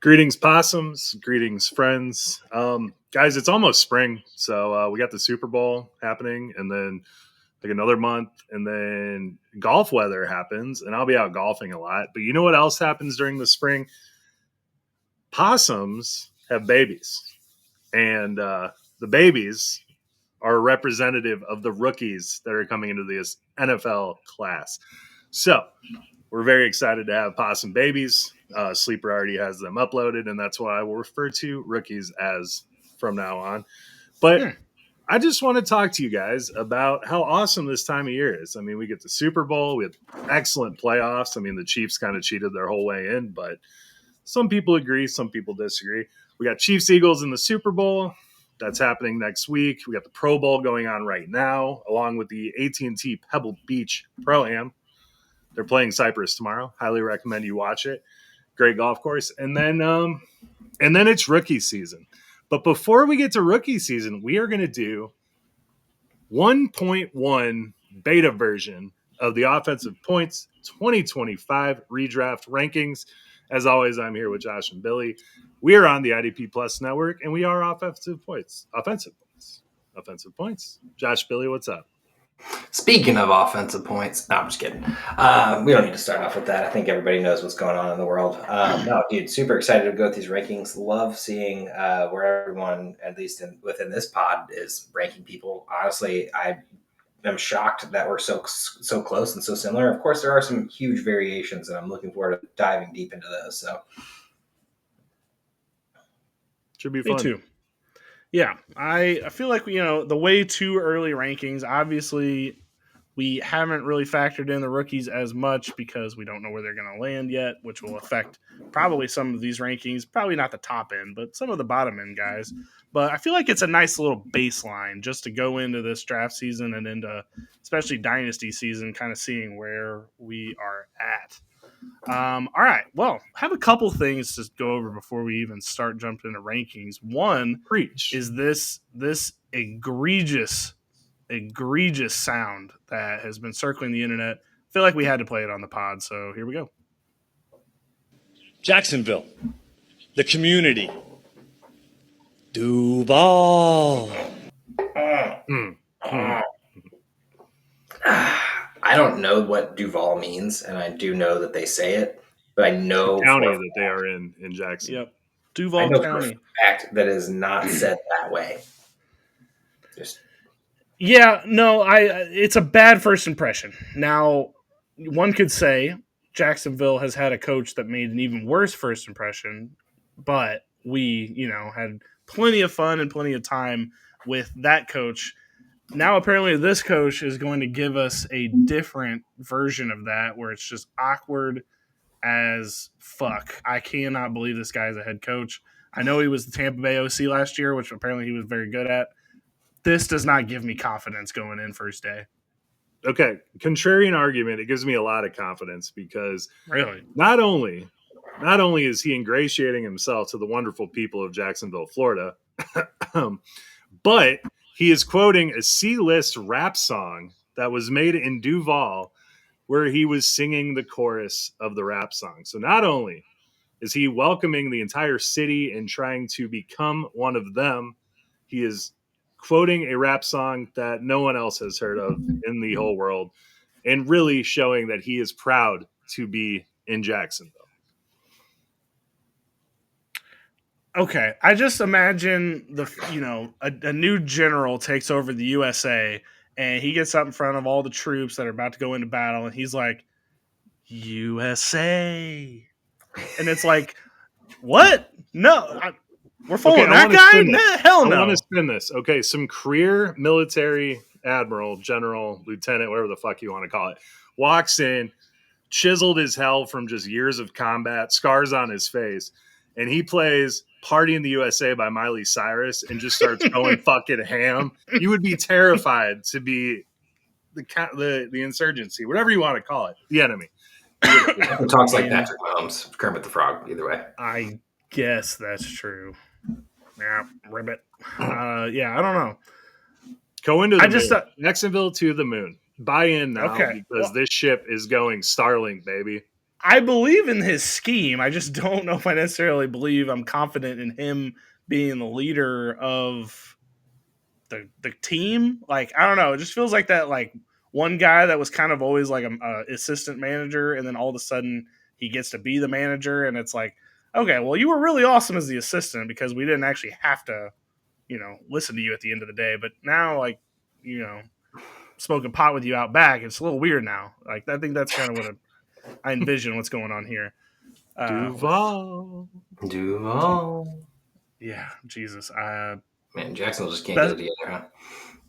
Greetings, possums. Greetings, friends. Guys, it's almost spring. So we got the Super Bowl happening, and then like another month, and then golf weather happens, and I'll be out golfing a lot. But you know what else happens during the spring? Possums have babies, and the babies are representative of the rookies that are coming into this NFL class. So we're very excited to have possum babies. Sleeper already has them uploaded, and that's why we'll refer to rookies as from now on. But I just want to talk to you guys about how awesome this time of year is. I mean, we get the Super Bowl, we have excellent playoffs. I mean, the Chiefs kind of cheated their whole way in, but some people agree, some people disagree. We got Chiefs Eagles in the Super Bowl. That's happening next week. We got the Pro Bowl going on right now, along with the AT&T Pebble Beach Pro-Am. They're playing Cypress tomorrow. Highly recommend you watch it. Great golf course. And then it's rookie season. But before we get to rookie season, we are going to do 1.1 beta version of the Offensive Points 2025 redraft rankings. As always, I'm here with Josh and Billy. We are on the IDP Plus network, and we are Offensive Points. Josh, Billy, what's up? Speaking of offensive points, no, I'm just kidding. We don't need to start off with that. I think everybody knows what's going on in the world. No, dude, super excited to go with these rankings. Love seeing where everyone, at least within this pod, is ranking people. Honestly, I am shocked that we're so close and so similar. Of course, there are some huge variations, and I'm looking forward to diving deep into those. So, should be fun. Me too. Yeah, I feel like the way too early rankings. Obviously, we haven't really factored in the rookies as much because we don't know where they're going to land yet, which will affect probably some of these rankings. Probably not the top end, but some of the bottom end guys. But I feel like it's a nice little baseline just to go into this draft season and into especially Dynasty season, kind of seeing where we are at. All right. Well, I have a couple things to go over before we even start jumping into rankings. One is this egregious sound that has been circling the internet. I feel like we had to play it on the pod, so here we go. Jacksonville, the community, Duval. I don't know what Duval means, and I do know that they say it, but I know the county that they are in Jackson. Yep, Duval I know County. For a fact that is not said that way. It's a bad first impression. Now, one could say Jacksonville has had a coach that made an even worse first impression, but we, had plenty of fun and plenty of time with that coach. Now, apparently, this coach is going to give us a different version of that where it's just awkward as fuck. I cannot believe this guy's a head coach. I know he was the Tampa Bay OC last year, which apparently he was very good at. This does not give me confidence going in first day. Okay, contrarian argument, it gives me a lot of confidence because really, not only is he ingratiating himself to the wonderful people of Jacksonville, Florida, but he is quoting a C-list rap song that was made in Duval where he was singing the chorus of the rap song. So not only is he welcoming the entire city and trying to become one of them, he is quoting a rap song that no one else has heard of in the whole world and really showing that he is proud to be in Jacksonville. Okay, I just imagine a new general takes over the USA and he gets up in front of all the troops that are about to go into battle and he's like, USA. And it's like, what? No, we're following that guy? Nah, hell no. I want to spin this. Okay, some career military admiral, general, lieutenant, whatever the fuck you want to call it, walks in, chiseled as hell from just years of combat, scars on his face, and he plays Party in the USA by Miley Cyrus and just starts going fucking ham. You would be terrified to be the insurgency, whatever you want to call it, the enemy. It talks like Patrick Mahomes, Kermit the Frog, either way. I guess that's true. Yeah, ribbit. I don't know. Go into the moon. Jacksonville to the moon. Buy in now because this ship is going Starlink, baby. I believe in his scheme. I just don't know if I necessarily believe I'm confident in him being the leader of the team. Like, I don't know. It just feels like that, like, one guy that was kind of always like a assistant manager, and then all of a sudden he gets to be the manager, and it's like, okay, well, you were really awesome as the assistant because we didn't actually have to, listen to you at the end of the day. But now, like, smoking pot with you out back, it's a little weird now. Like, I think that's kind of what I envision what's going on here. Duval. Yeah, Jesus. Man, Jacksonville just can't get it together, huh?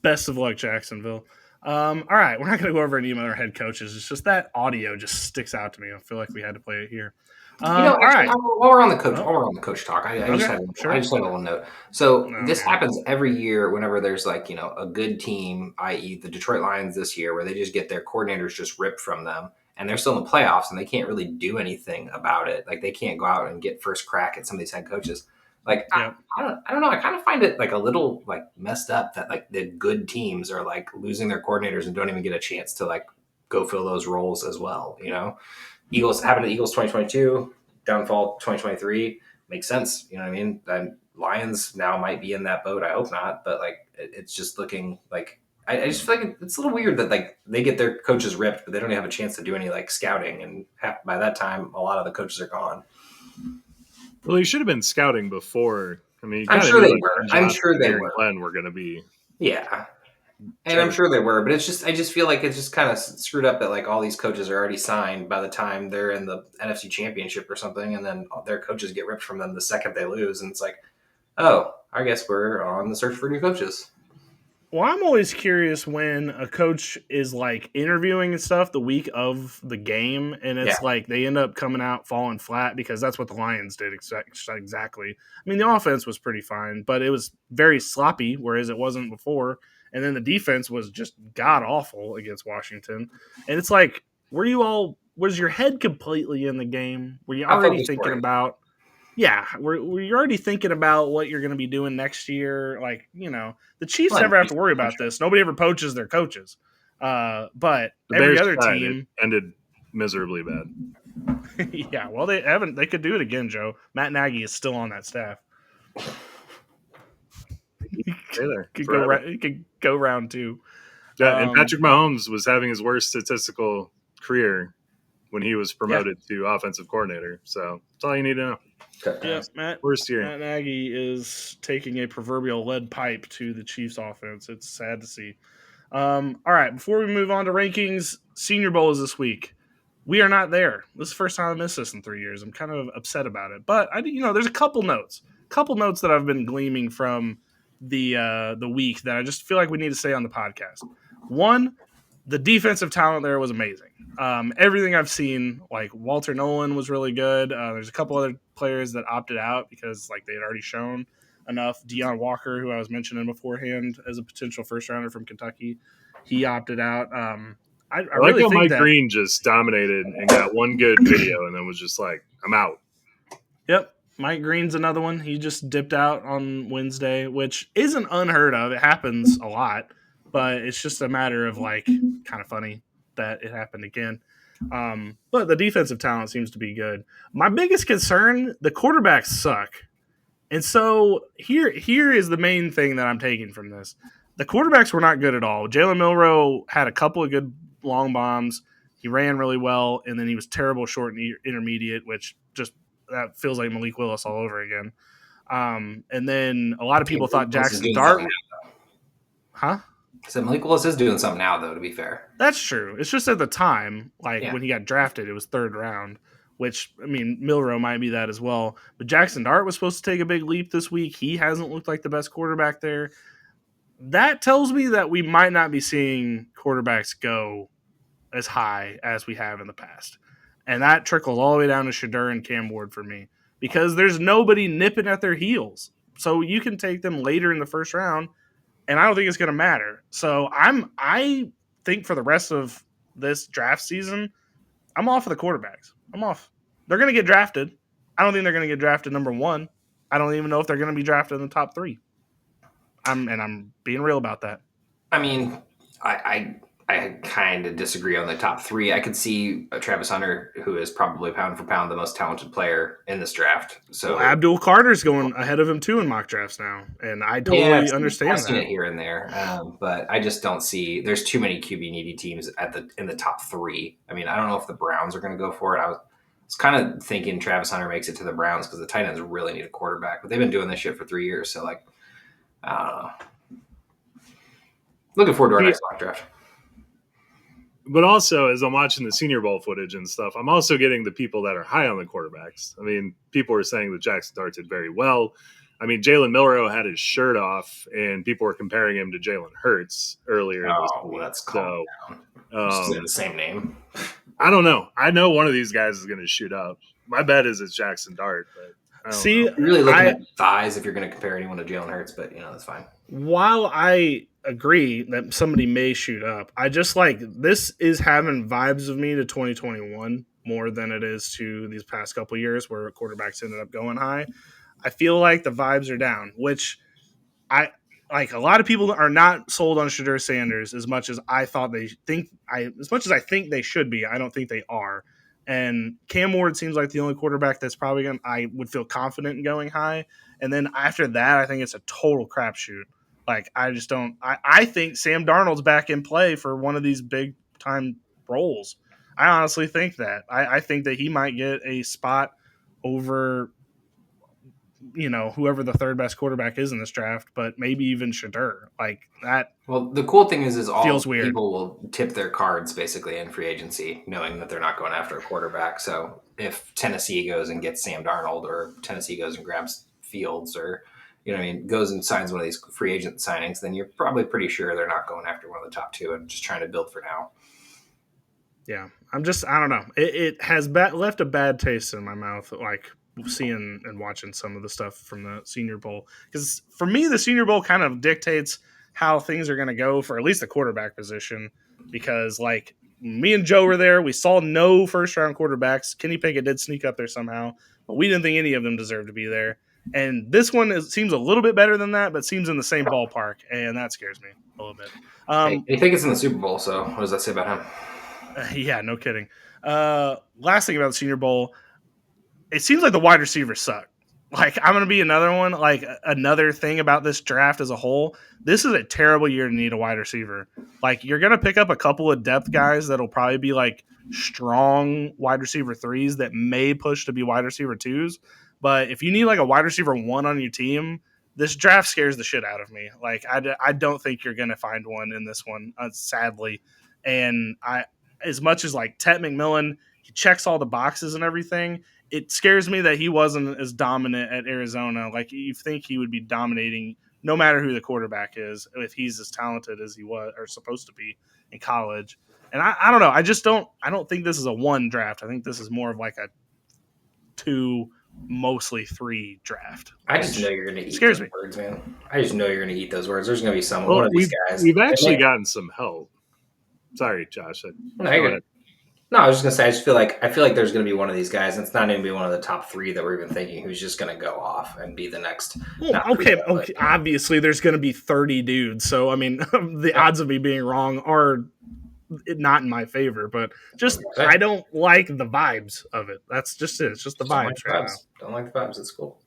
Best of luck, Jacksonville. All right, we're not going to go over any of our head coaches. It's just that audio just sticks out to me. I feel like we had to play it here. All right. While we're on the coach talk, I just had a little note. So this happens every year whenever there's like, a good team, i.e. the Detroit Lions this year, where they just get their coordinators just ripped from them, and they're still in the playoffs and they can't really do anything about it. Like, they can't go out and get first crack at some of these head coaches. Like, I don't know. I kind of find it like a little like messed up that like the good teams are like losing their coordinators and don't even get a chance to like go fill those roles as well. Eagles happened to Eagles 2022, downfall 2023 makes sense. You know what I mean? And Lions now might be in that boat. I hope not, but like it's just looking like I just feel like it's a little weird that like they get their coaches ripped, but they don't even have a chance to do any like scouting. And by that time, a lot of the coaches are gone. Well, he should have been scouting before. I mean, I'm sure they were. I'm sure they were. Glenn were going to be. Yeah. And I'm sure they were, but I just feel like it's just kind of screwed up that like all these coaches are already signed by the time they're in the NFC Championship or something, and then their coaches get ripped from them the second they lose, and it's like, oh, I guess we're on the search for new coaches. Well, I'm always curious when a coach is like interviewing and stuff the week of the game, and it's like they end up coming out falling flat because that's what the Lions did exactly. I mean, the offense was pretty fine, but it was very sloppy, whereas it wasn't before. And then the defense was just god awful against Washington. And it's like, was your head completely in the game? Were you already thinking about? Yeah, you're already thinking about what you're going to be doing next year. Like, the Chiefs never have to worry about this. Nobody ever poaches their coaches. But every other team ended miserably bad. Yeah, well, they haven't. They could do it again, Joe. Matt Nagy is still on that staff. He could go round two. Yeah, and Patrick Mahomes was having his worst statistical career when he was promoted to offensive coordinator. So that's all you need to know. Yeah, Matt Nagy is taking a proverbial lead pipe to the Chiefs offense. It's sad to see. All right, before we move on to rankings, Senior Bowl is this week. We are not there. This is the first time I missed this in 3 years. I'm kind of upset about it. But there's a couple notes that I've been gleaming from the week that I just feel like we need to say on the podcast. One, the defensive talent there was amazing. Everything I've seen, like Walter Nolan was really good. There's a couple other players that opted out because like they had already shown enough. Deion Walker, who I was mentioning beforehand as a potential first rounder from Kentucky, he opted out. I like really how Mike Green just dominated and got one good video and then was just like, I'm out. Yep. Mike Green's another one. He just dipped out on Wednesday, which isn't unheard of. It happens a lot, but it's just a matter of like kind of funny that it happened again. But the defensive talent seems to be good. My biggest concern, the quarterbacks suck. And so here is the main thing that I'm taking from this. The quarterbacks were not good at all. Jalen Milroe had a couple of good long bombs. He ran really well, and then he was terrible short and intermediate, which just that feels like Malik Willis all over again. And then a lot of people thought Jackson Dart. Huh? So Malik Willis is doing something now, though, to be fair. That's true. It's just at the time, when he got drafted, it was third round, which, I mean, Milroe might be that as well. But Jackson Dart was supposed to take a big leap this week. He hasn't looked like the best quarterback there. That tells me that we might not be seeing quarterbacks go as high as we have in the past. And that trickles all the way down to Shedeur and Cam Ward for me because there's nobody nipping at their heels. So you can take them later in the first round, and I don't think it's going to matter. So I think for the rest of this draft season, I'm off of the quarterbacks. I'm off. They're going to get drafted. I don't think they're going to get drafted number one. I don't even know if they're going to be drafted in the top three. I'm being real about that. I mean, I I kind of disagree on the top three. I could see Travis Hunter, who is probably pound for pound the most talented player in this draft. So Well, Abdul Carter's going ahead of him too in mock drafts now, and I totally understand I've seen that. it here and there, but I just don't see. There's too many QB needy teams in the top three. I mean, I don't know if the Browns are going to go for it. I was kind of thinking Travis Hunter makes it to the Browns because the tight ends really need a quarterback, but they've been doing this shit for 3 years. So like, I don't know. Looking forward to our next mock draft. But also, as I'm watching the Senior Bowl footage and stuff, I'm also getting the people that are high on the quarterbacks. I mean, people were saying that Jackson Dart did very well. I mean, Jalen Milroe had his shirt off, and people were comparing him to Jalen Hurts earlier this week. That's calm down. The same name. I don't know. I know one of these guys is going to shoot up. My bet is it's Jackson Dart. But I don't know. You're really looking at thighs if you're going to compare anyone to Jalen Hurts, but that's fine. While I agree that somebody may shoot up, I just this is having vibes of me to 2021 more than it is to these past couple years where quarterbacks ended up going high. I feel like the vibes are down, which I like. A lot of people are not sold on Shadur Sanders as much as I thought as much as I think they should be. I don't think they are. And Cam Ward seems like the only quarterback that's probably I would feel confident in going high. And then after that, I think it's a total crapshoot. Like, I just don't. I think Sam Darnold's back in play for one of these big time roles. I honestly think that. I think that he might get a spot over, whoever the third best quarterback is in this draft, but maybe even Shadur. Like that. Well, the cool thing is all feels weird. People will tip their cards basically in free agency, knowing that they're not going after a quarterback. So if Tennessee goes and gets Sam Darnold, or Tennessee goes and grabs Fields, or goes and signs one of these free agent signings, then you're probably pretty sure they're not going after one of the top two and just trying to build for now. Yeah, I don't know. It has left a bad taste in my mouth, like seeing and watching some of the stuff from the Senior Bowl. Because for me, the Senior Bowl kind of dictates how things are going to go for at least the quarterback position. Because, like, me and Joe were there. We saw no first-round quarterbacks. Kenny Pickett did sneak up there somehow, but we didn't think any of them deserved to be there. And this one seems a little bit better than that, but seems in the same ballpark, and that scares me a little bit. I think it's in the Super Bowl, so what does that say about him? Yeah, no kidding. Last thing about the Senior Bowl, it seems like the wide receivers suck. Like, I'm going to be another one. Like, another thing about this draft as a whole, this is a terrible year to need a wide receiver. Like, you're going to pick up a couple of depth guys that'll probably be, like, strong wide receiver threes that may push to be wide receiver twos. But if you need, like, a wide receiver one on your team, this draft scares the shit out of me. Like, I don't think you're going to find one in this one, sadly. And as much as, like, Tet McMillan, he checks all the boxes and everything, it scares me that he wasn't as dominant at Arizona. Like, you think he would be dominating no matter who the quarterback is, if he's as talented as he was or supposed to be in college. And I don't know. I don't think this is a one draft. I think this is more of like a 2, mostly 3 draft. I just know you're going to eat those words, man. I just know you're going to eat those words. There's going to be one of these guys. We've actually gotten some help. Sorry, Josh. No, I was just gonna say I feel like there's gonna be one of these guys, and it's not gonna be one of the top 3 that we're even thinking who's just gonna go off and be the next. Well, okay. Obviously, there's gonna be 30 dudes, so I mean, the odds of me being wrong are not in my favor. But just I don't like the vibes of it. That's just it. It's just the vibes right now. Don't like the vibes. It's cool.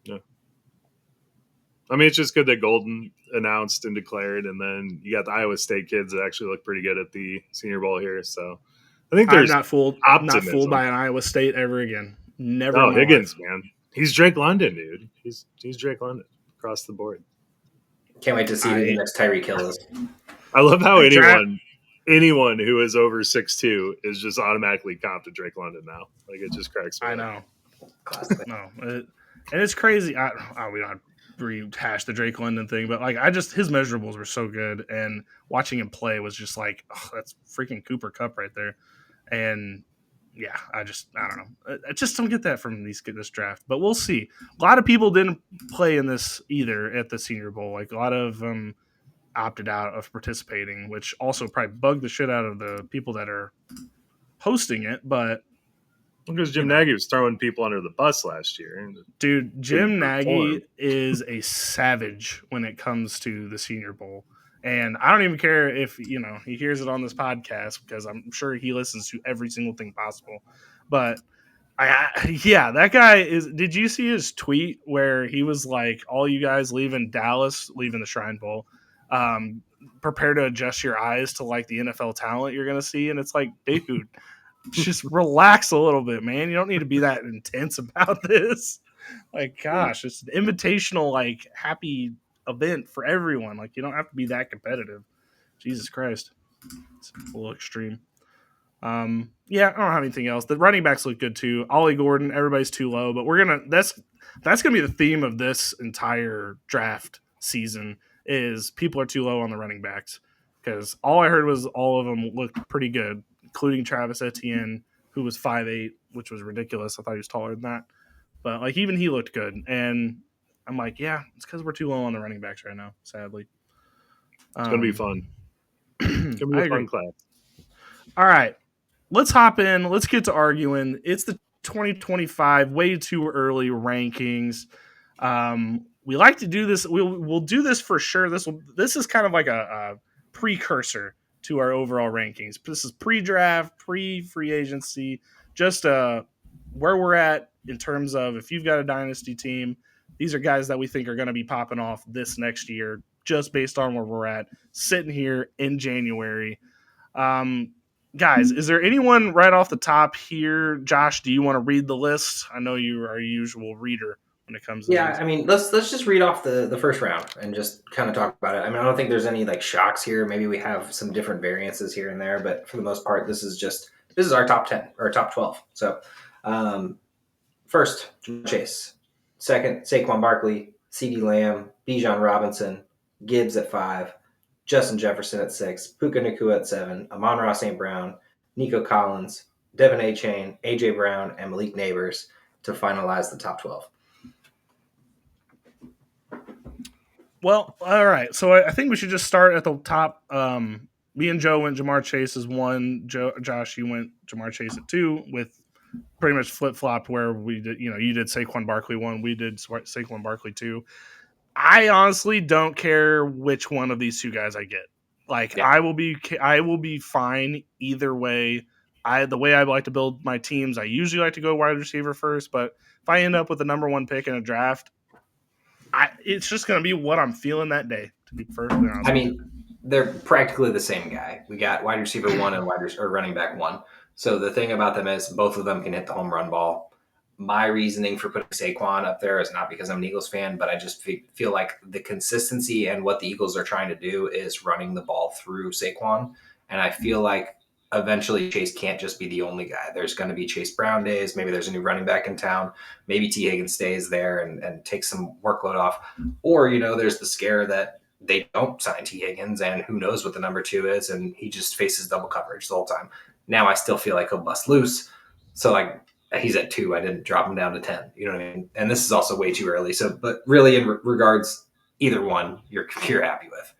Yeah. I mean, it's just good that Golden announced and declared, and then you got the Iowa State kids that actually look pretty good at the Senior Bowl here. So I think there's not fooled by an Iowa State ever again. Never. Oh, Higgins, man, he's Drake London, dude. He's Drake London across the board. Can't wait to see who the next Tyreek Hill is. I love how anyone who is over 6'2" is just automatically comped to Drake London now. Like, it just cracks me. I know. No, and it's crazy. We don't rehash the Drake London thing, but like his measurables were so good, and watching him play was just like, that's freaking Cooper Kupp right there. And yeah, I don't know. I just don't get that from this draft, but we'll see. A lot of people didn't play in this either at the Senior Bowl. Like, a lot of them opted out of participating, which also probably bugged the shit out of the people that are hosting it. But because Jim Nagy was throwing people under the bus last year. Dude, Jim Nagy is a savage when it comes to the Senior Bowl. And I don't even care if, he hears it on this podcast because I'm sure he listens to every single thing possible. But yeah, that guy is. Did you see his tweet where he was like, all you guys leaving Dallas, leaving the Shrine Bowl, prepare to adjust your eyes to like the NFL talent you're going to see. And it's like, dude, just relax a little bit, man. You don't need to be that intense about this. Like, gosh, it's an invitational, like, happy event for everyone. Like, you don't have to be that competitive. Jesus Christ. It's a little extreme. Yeah, I don't have anything else. The running backs look good too. Ollie Gordon, everybody's too low, but that's gonna be the theme of this entire draft season is people are too low on the running backs. Because all I heard was all of them looked pretty good, including Travis Etienne, who was 5'8", which was ridiculous. I thought he was taller than that. But like even he looked good. And I'm like, yeah, it's because we're too low on the running backs right now, sadly. It's gonna be fun. It's gonna be a fun class. All right. Let's hop in. Let's get to arguing. It's the 2025 way too early rankings. We like to do this. We'll do this for sure. This is kind of like a precursor to our overall rankings. This is pre-draft, pre-free agency, just where we're at in terms of if you've got a dynasty team, these are guys that we think are going to be popping off this next year, just based on where we're at, sitting here in January. Guys, is there anyone right off the top here? Josh, do you want to read the list? I know you are a usual reader when it comes to Yeah, these. I mean, let's just read off the first round and just kind of talk about it. I mean, I don't think there's any like shocks here. Maybe we have some different variances here and there, but for the most part, this is our top 10 or top 12. So, first, Chase. Second, Saquon Barkley, CeeDee Lamb, Bijan Robinson, Gibbs at 5, Justin Jefferson at 6, Puka Nacua at 7, Amon-Ra St. Brown, Nico Collins, Devin Achane, AJ Brown, and Malik Neighbors to finalize the top 12. Well, all right. So I think we should just start at the top. Me and Joe went Jamar Chase as 1. Josh, you went Jamar Chase at 2 with pretty much flip-flopped where we did, you did Saquon Barkley 1, we did Saquon Barkley 2. I honestly don't care which one of these two guys I get. Like, yeah. I will be fine either way. The way I like to build my teams, I usually like to go wide receiver first, but if I end up with the number 1 pick in a draft, it's just going to be what I'm feeling that day, to be perfectly honest. I mean, they're practically the same guy. We got wide receiver 1 and running back 1. So the thing about them is both of them can hit the home run ball. My reasoning for putting Saquon up there is not because I'm an Eagles fan, but I just feel like the consistency and what the Eagles are trying to do is running the ball through Saquon. And I feel like eventually Chase can't just be the only guy. There's going to be Chase Brown days. Maybe there's a new running back in town. Maybe T. Higgins stays there and takes some workload off. Or, there's the scare that they don't sign T. Higgins and who knows what the number 2 is. And he just faces double coverage the whole time. Now I still feel like he'll bust loose. So he's at 2. I didn't drop him down to 10. You know what I mean? And this is also way too early. So, but really in regards, either one you're happy with.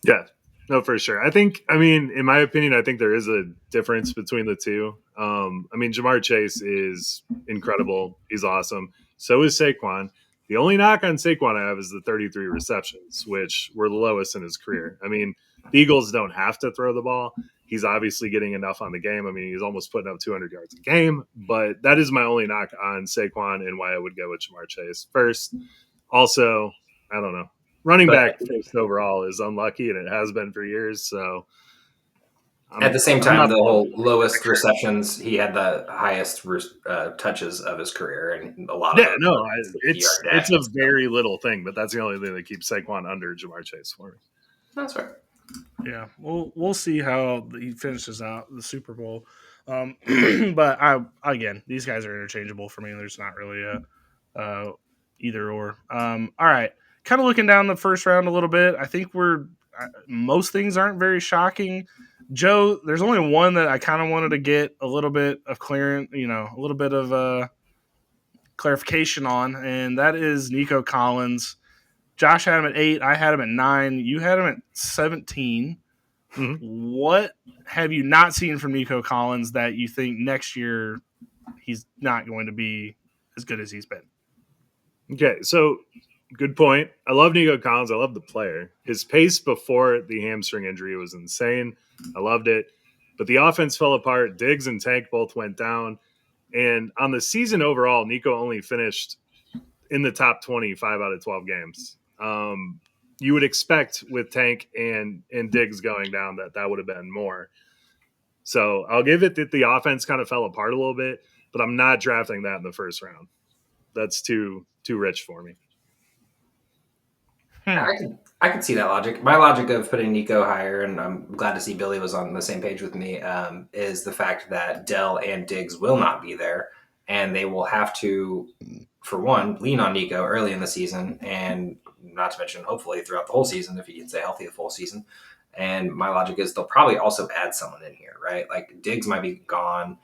Yeah. No, for sure. In my opinion, I think there is a difference between the two. Jamar Chase is incredible. He's awesome. So is Saquon. The only knock on Saquon I have is the 33 receptions, which were the lowest in his career. The Eagles don't have to throw the ball. He's obviously getting enough on the game. He's almost putting up 200 yards a game. But that is my only knock on Saquon and why I would go with Jamar Chase first. Also, I don't know. Running back first overall is unlucky, and it has been for years. So, at the same time, the whole lowest receptions, he had the highest touches of his career, and a lot of it's a very little thing, but that's the only thing that keeps Saquon under Jamar Chase for me. That's right. Yeah, we'll see how he finishes out the Super Bowl. But these guys are interchangeable for me. There's not really a either or. All right. Kind of looking down the first round a little bit. I think most things aren't very shocking. Joe, there's only one that I kind of wanted to get a little bit of clearance, a little bit of clarification on, and that is Nico Collins. Josh had him at 8. I had him at 9. You had him at 17. Mm-hmm. What have you not seen from Nico Collins that you think next year he's not going to be as good as he's been? Okay, so good point. I love Nico Collins. I love the player. His pace before the hamstring injury was insane. I loved it. But the offense fell apart. Diggs and Tank both went down. And on the season overall, Nico only finished in the top 25 out of 12 games. You would expect with Tank and Diggs going down that would have been more. So I'll give it that the offense kind of fell apart a little bit, but I'm not drafting that in the first round. That's too rich for me. I could see that logic. My logic of putting Nico higher, and I'm glad to see Billy was on the same page with me, is the fact that Dell and Diggs will not be there, and they will have to, for one, lean on Nico early in the season, and not to mention, hopefully, throughout the whole season, if he can stay healthy the full season. And my logic is they'll probably also add someone in here, right? Like Diggs might be gone.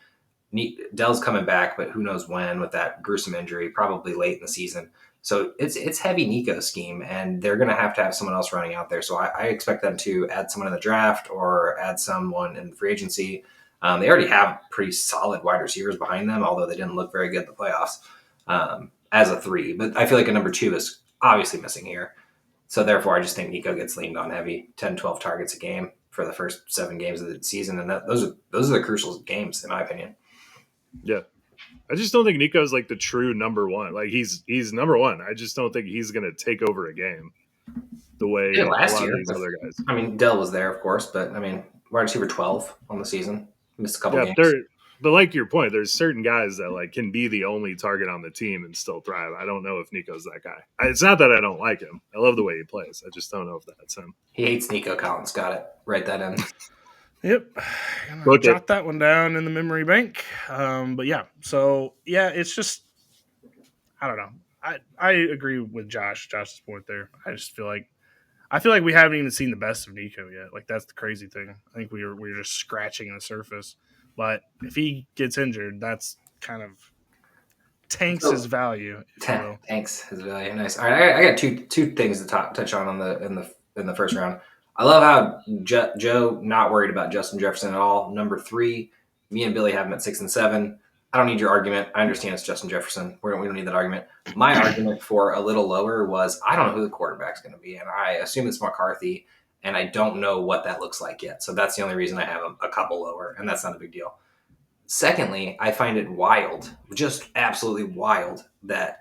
Dell's coming back, but who knows when with that gruesome injury, probably late in the season. So it's heavy Nico scheme, and they're going to have someone else running out there. So I expect them to add someone in the draft or add someone in free agency. They already have pretty solid wide receivers behind them, although they didn't look very good in the playoffs as a 3. But I feel like a number 2 is obviously missing here. So therefore, I just think Nico gets leaned on heavy, 10, 12 targets a game for the first 7 games of the season. And those are the crucial games, in my opinion. Yeah. I just don't think Nico's like the true number 1. Like he's number 1. I just don't think he's going to take over a game the way a lot of these other guys. I mean, Dell was there, of course, but I mean, wide receiver 12 on the season. Missed a couple games. But like your point, there's certain guys that like can be the only target on the team and still thrive. I don't know if Nico's that guy. It's not that I don't like him. I love the way he plays. I just don't know if that's him. He hates Nico Collins. Got it. Write that in. Yep. Jot that one down in the memory bank. But yeah, so yeah, it's just, I don't know. I agree with Josh's point there. I feel like we haven't even seen the best of Nico yet. Like that's the crazy thing. I think we're just scratching the surface. But if he gets injured, that's kind of tanks his value. Tanks his value. Nice. All right, I got two things to touch on in the first round. I love how Joe not worried about Justin Jefferson at all. Number 3, me and Billy have him at 6 and 7. I don't need your argument. I understand it's Justin Jefferson. We don't need that argument. My argument for a little lower was I don't know who the quarterback's going to be, and I assume it's McCarthy, and I don't know what that looks like yet. So that's the only reason I have him a couple lower, and that's not a big deal. Secondly, I find it wild, just absolutely wild, that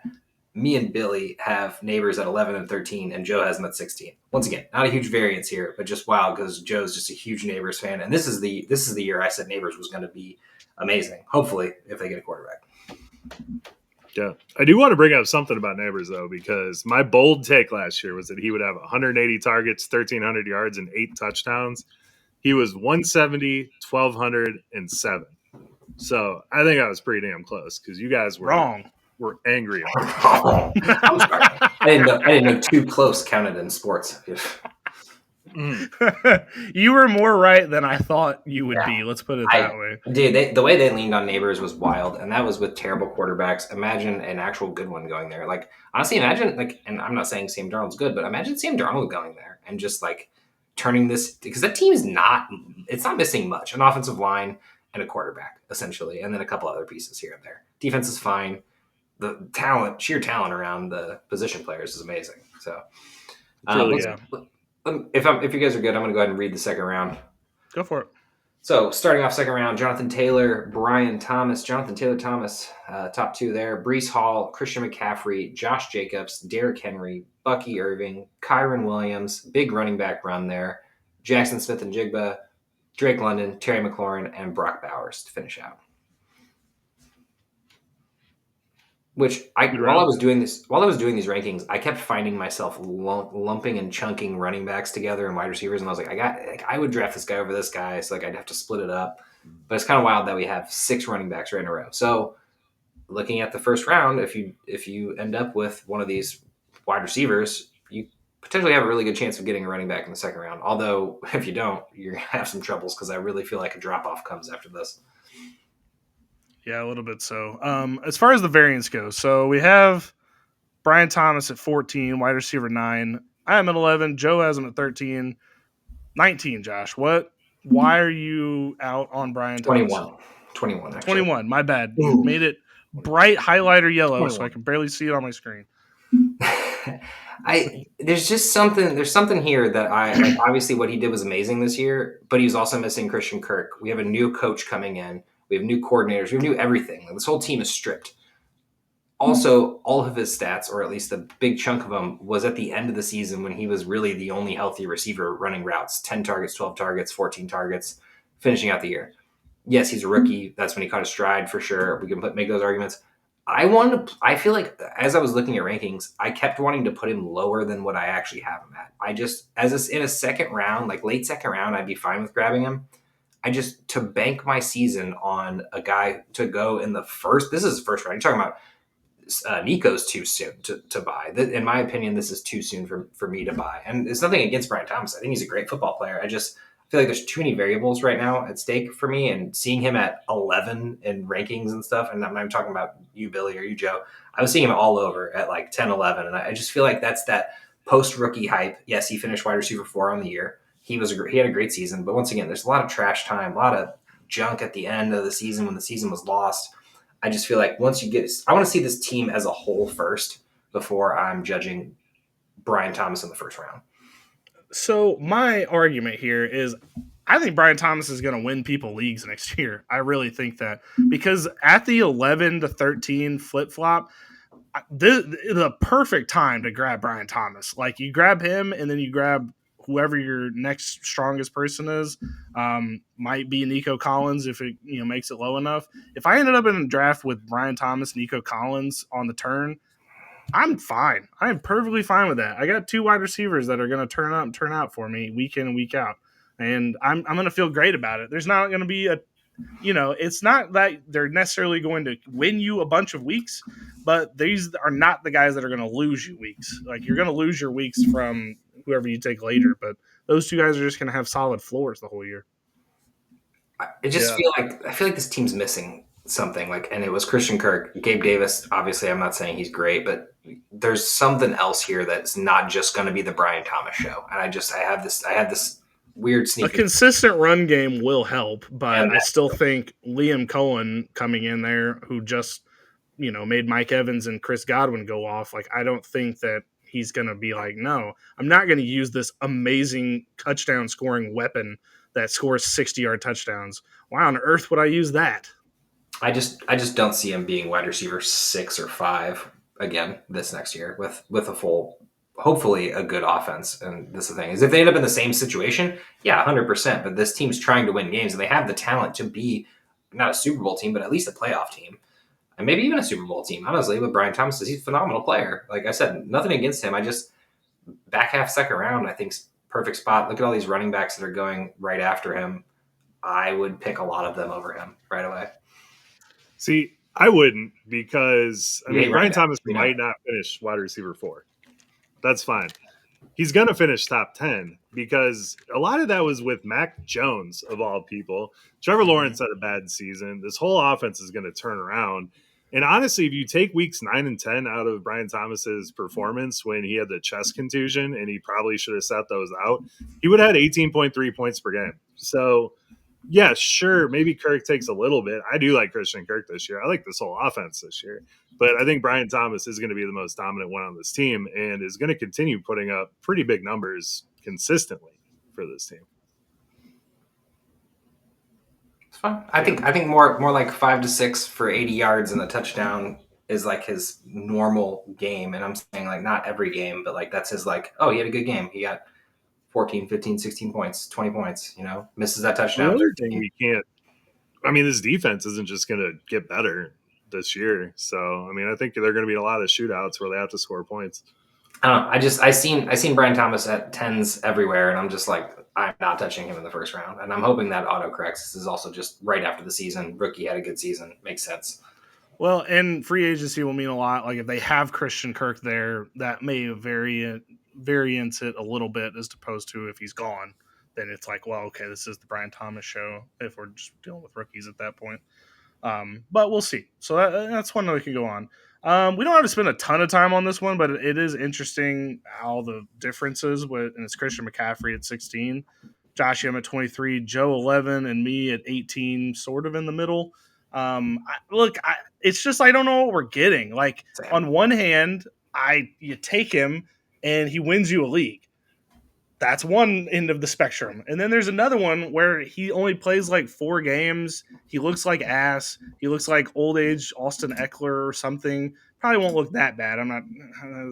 me and Billy have neighbors at 11 and 13, and Joe has them at 16. Once again, not a huge variance here, but just wild because Joe's just a huge Neighbors fan, and this is the year I said Neighbors was going to be amazing. Hopefully, if they get a quarterback. Yeah, I do want to bring up something about Neighbors though, because my bold take last year was that he would have 180 targets, 1,300 yards, and 8 touchdowns. He was 170, 1,200, and 7. So I think I was pretty damn close because you guys were wrong. We're angry. I'm sorry. I didn't know too close counted in sports. You were more right than I thought you would be. Let's put it that way. Dude, the way they leaned on Neighbors was wild, and that was with terrible quarterbacks. Imagine an actual good one going there. Like, honestly, imagine, like, and I'm not saying Sam Darnold's good, but imagine Sam Darnold going there and just, like, turning this, because that team is not missing much. An offensive line and a quarterback, essentially, and then a couple other pieces here and there. Defense is fine. The sheer talent around the position players is amazing. So, if you guys are good, I'm going to go ahead and read the second round. Go for it. So, starting off second round, Jonathan Taylor, Brian Thomas, Jonathan Taylor Thomas, top 2 there. Breece Hall, Christian McCaffrey, Josh Jacobs, Derrick Henry, Bucky Irving, Kyron Williams, big running back run there. Jackson Smith and Jigba, Drake London, Terry McLaurin, and Brock Bowers to finish out. Which while I was doing these rankings, I kept finding myself lumping and chunking running backs together and wide receivers, and I was like, I would draft this guy over this guy, so like I'd have to split it up. But it's kind of wild that we have 6 running backs right in a row. So, looking at the first round, if you end up with one of these wide receivers, you potentially have a really good chance of getting a running back in the second round. Although, if you don't, you're gonna have some troubles because I really feel like a drop off comes after this. Yeah, a little bit so. As far as the variance goes, so we have Brian Thomas at 14, wide receiver 9. I am at 11. Joe has him at 13. 19, Josh. Why are you out on Brian Thomas? 21, actually. 21, my bad. You made it bright highlighter yellow 21. so I can barely see it on my screen. There's just something. There's something here that I like. Obviously, what he did was amazing this year, but he was also missing Christian Kirk. We have a new coach coming in. We have new coordinators. We have new everything. Like, this whole team is stripped. Also, all of his stats, or at least a big chunk of them, was at the end of the season when he was really the only healthy receiver running routes. 10 targets, 12 targets, 14 targets, finishing out the year. Yes, he's a rookie. That's when he caught a stride for sure. We can make those arguments. I feel like as I was looking at rankings, I kept wanting to put him lower than what I actually have him at. In a second round, like late second round, I'd be fine with grabbing him. To bank my season on a guy to go in the first, this is the first round. You're talking about Nico's too soon to buy. In my opinion, this is too soon for me to buy. And it's nothing against Brian Thomas. I think he's a great football player. I feel like there's too many variables right now at stake for me, and seeing him at 11 in rankings and stuff, and I'm not talking about you, Billy, or you, Joe. I was seeing him all over at like 10, 11, and I just feel like that's that post-rookie hype. Yes, he finished wide receiver 4 on the year. He had a great season, but once again, there's a lot of trash time, a lot of junk at the end of the season when the season was lost. I just feel like I want to see this team as a whole first before I'm judging Brian Thomas in the first round. So my argument here is I think Brian Thomas is going to win people leagues next year. I really think that, because at the 11 to 13 flip-flop, the perfect time to grab Brian Thomas. Like, you grab him and then you grab whoever your next strongest person is. Might be Nico Collins if it makes it low enough. If I ended up in a draft with Brian Thomas, Nico Collins on the turn, I'm fine. I'm perfectly fine with that. I got 2 wide receivers that are going to turn up and turn out for me week in and week out. And I'm going to feel great about it. There's not going to be it's not that they're necessarily going to win you a bunch of weeks, but these are not the guys that are going to lose you weeks. Like, you're going to lose your weeks from whoever you take later, but those 2 guys are just going to have solid floors the whole year. I feel like this team's missing something. And it was Christian Kirk, Gabe Davis. Obviously, I'm not saying he's great, but there's something else here that's not just going to be the Brian Thomas show. And I had this weird sneaky. A consistent run game will help, but I still think Liam Cohen coming in there, who just made Mike Evans and Chris Godwin go off. Like, I don't think that he's going to be like, no, I'm not going to use this amazing touchdown scoring weapon that scores 60-yard touchdowns. Why on earth would I use that? I just don't see him being wide receiver 6 or 5 again this next year with a full, hopefully a good offense. And this is the thing, is if they end up in the same situation, yeah, 100%. But this team's trying to win games, and they have the talent to be not a Super Bowl team, but at least a playoff team. And maybe even a Super Bowl team, honestly, with Brian Thomas. He's a phenomenal player. Like I said, nothing against him. Back half second round, I think, perfect spot. Look at all these running backs that are going right after him. I would pick a lot of them over him right away. See, I wouldn't, because Brian Thomas might not finish wide receiver 4. That's fine. He's going to finish top 10, because a lot of that was with Mac Jones, of all people. Trevor Lawrence had a bad season. This whole offense is going to turn around. And honestly, if you take weeks 9 and 10 out of Brian Thomas's performance when he had the chest contusion, and he probably should have sat those out, he would have had 18.3 points per game. So, yeah, sure, maybe Kirk takes a little bit. I do like Christian Kirk this year. I like this whole offense this year. But I think Brian Thomas is going to be the most dominant one on this team, and is going to continue putting up pretty big numbers consistently for this team. It's fine. I think more like 5 to 6 for 80 yards and a touchdown is like his normal game. And I'm saying, like, not every game, but like that's his, like, oh, he had a good game. He got 14, 15, 16 points, 20 points, misses that touchdown. The other thing this defense isn't just going to get better this year. So, I think there are going to be a lot of shootouts where they have to score points. I seen Brian Thomas at 10s everywhere, and I'm just like, I'm not touching him in the first round. And I'm hoping that autocorrects. This is also just right after the season. Rookie had a good season. Makes sense. Well, and free agency will mean a lot. Like, if they have Christian Kirk there, that may variance it a little bit, as opposed to if he's gone. Then it's like, well, okay, this is the Brian Thomas show if we're just dealing with rookies at that point. But we'll see. So that's one that we can go on. We don't have to spend a ton of time on this one, but it is interesting how the differences and it's Christian McCaffrey at 16, Josh Young at 23, Joe 11, and me at 18, sort of in the middle. It's just, I don't know what we're getting. Like, on one hand, you take him and he wins you a league. That's one end of the spectrum. And then there's another one where he only plays like 4 games. He looks like ass. He looks like old age Austin Eckler or something. Probably won't look that bad.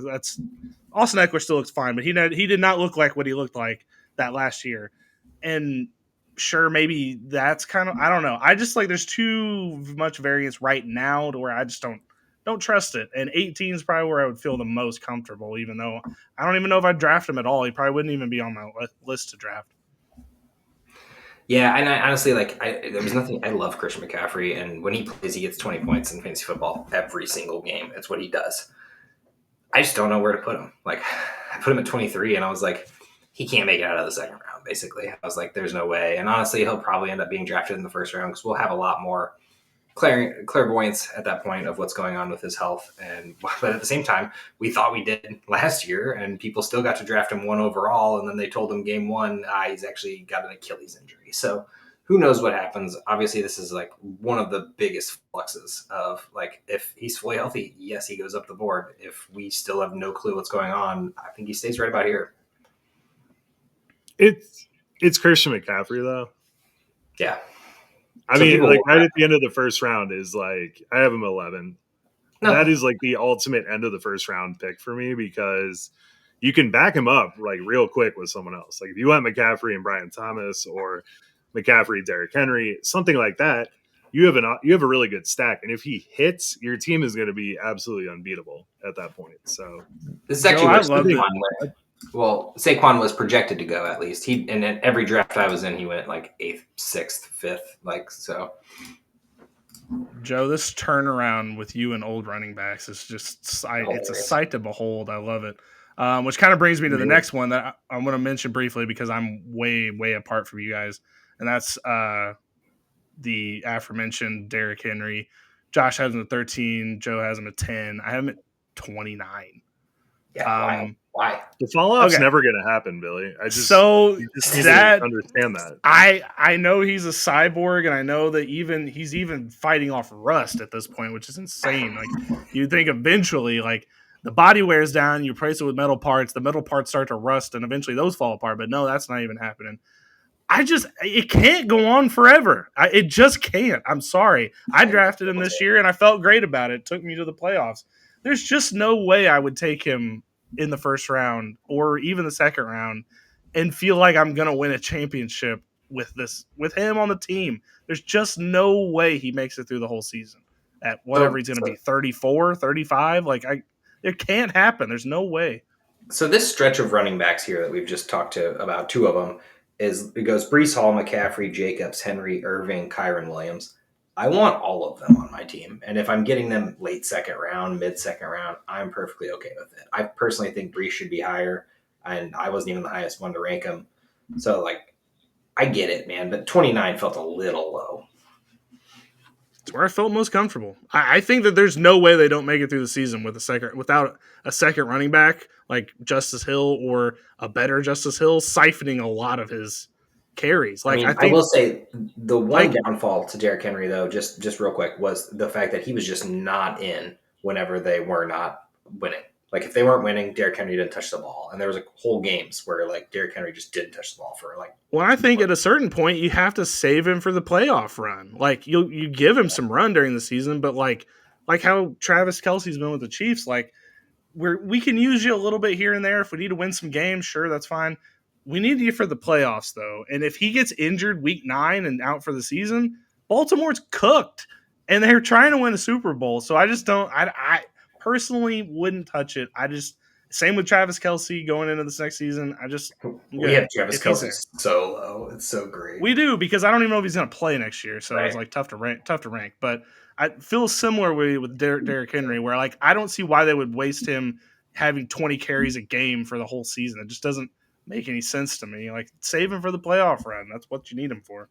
That's Austin Eckler still looks fine, but he did not look like what he looked like that last year. And sure, maybe that's kind of, I don't know. I just like, there's too much variance right now to where I just don't trust it. And 18 is probably where I would feel the most comfortable, even though I don't even know if I'd draft him at all. He probably wouldn't even be on my list to draft. Yeah, and I honestly, there was nothing. I love Christian McCaffrey, and when he plays, he gets 20 points in fantasy football every single game. That's what he does. I just don't know where to put him. Like, I put him at 23, and I was like, he can't make it out of the second round, basically. I was like, there's no way. And honestly, he'll probably end up being drafted in the first round because we'll have a lot more clairvoyance at that point of what's going on with his health. But at the same time, we thought we did last year, and people still got to draft him 1 overall, and then they told him game 1, he's actually got an Achilles injury. So who knows what happens? Obviously, this is like one of the biggest fluxes of like, if he's fully healthy, yes, he goes up the board. If we still have no clue what's going on, I think he stays right about here. It's Christian McCaffrey though. Yeah. I mean, like right at the end of the first round is like, I have him 11. No. That is like the ultimate end of the first round pick for me because you can back him up like real quick with someone else. Like if you want McCaffrey and Brian Thomas or McCaffrey, Derrick Henry, something like that, you have a really good stack. And if he hits, your team is going to be absolutely unbeatable at that point. So this is actually what Saquon went. Well, Saquon was projected to go at least. And in every draft I was in, he went like 8th, 6th, 5th, like so. Joe, this turnaround with you and old running backs is just it's a sight to behold. I love it. Which kind of brings me to the next one that I'm going to mention briefly because I'm way, way apart from you guys. And that's the aforementioned Derrick Henry. Josh has him at 13. Joe has him at 10. I have him at 29. Yeah, why? The fallout's never going to happen, Billy. You just need to understand that. I know he's a cyborg, and I know that he's even fighting off rust at this point, which is insane. Like you think eventually, like the body wears down, you replace it with metal parts, the metal parts start to rust, and eventually those fall apart. But no, that's not even happening. It can't go on forever. It just can't. I'm sorry. I drafted him this year, and I felt great about it. It took me to the playoffs. There's just no way I would take him in the first round or even the second round and feel like I'm going to win a championship with him on the team. There's just no way he makes it through the whole season at whatever he's going to be, 34, 35. Like it can't happen. There's no way. So this stretch of running backs here that we've just talked to about 2 of them it goes Breece Hall, McCaffrey, Jacobs, Henry, Irving, Kyron Williams. I want all of them on my team. And if I'm getting them late second round, mid second round, I'm perfectly okay with it. I personally think Breece should be higher, and I wasn't even the highest one to rank him. So, like, I get it, man. But 29 felt a little low. It's where I felt most comfortable. I think that there's no way they don't make it through the season without a second running back like Justice Hill or a better Justice Hill siphoning a lot of his carries. Like I will say the one downfall to Derrick Henry though, just real quick, was the fact that he was just not in whenever they were not winning. Like if they weren't winning, Derrick Henry didn't touch the ball, and there was like whole games where like Derrick Henry just didn't touch the ball for like. Well, I think at a certain point you have to save him for the playoff run. Like you give him some run during the season, but like how Travis Kelce's been with the Chiefs, like we can use you a little bit here and there if we need to win some games. Sure, that's fine. We need you for the playoffs, though. And if he gets injured week 9 and out for the season, Baltimore's cooked. And they're trying to win a Super Bowl. So I just don't – I personally wouldn't touch it. Same with Travis Kelce going into this next season. We have Travis Kelce so low. It's so great. We do, because I don't even know if he's going to play next year. So it's like tough to rank. But I feel similar with Derrick Henry, where like I don't see why they would waste him having 20 carries a game for the whole season. It just doesn't make any sense to me. Like, save him for the playoff run. That's what you need him for.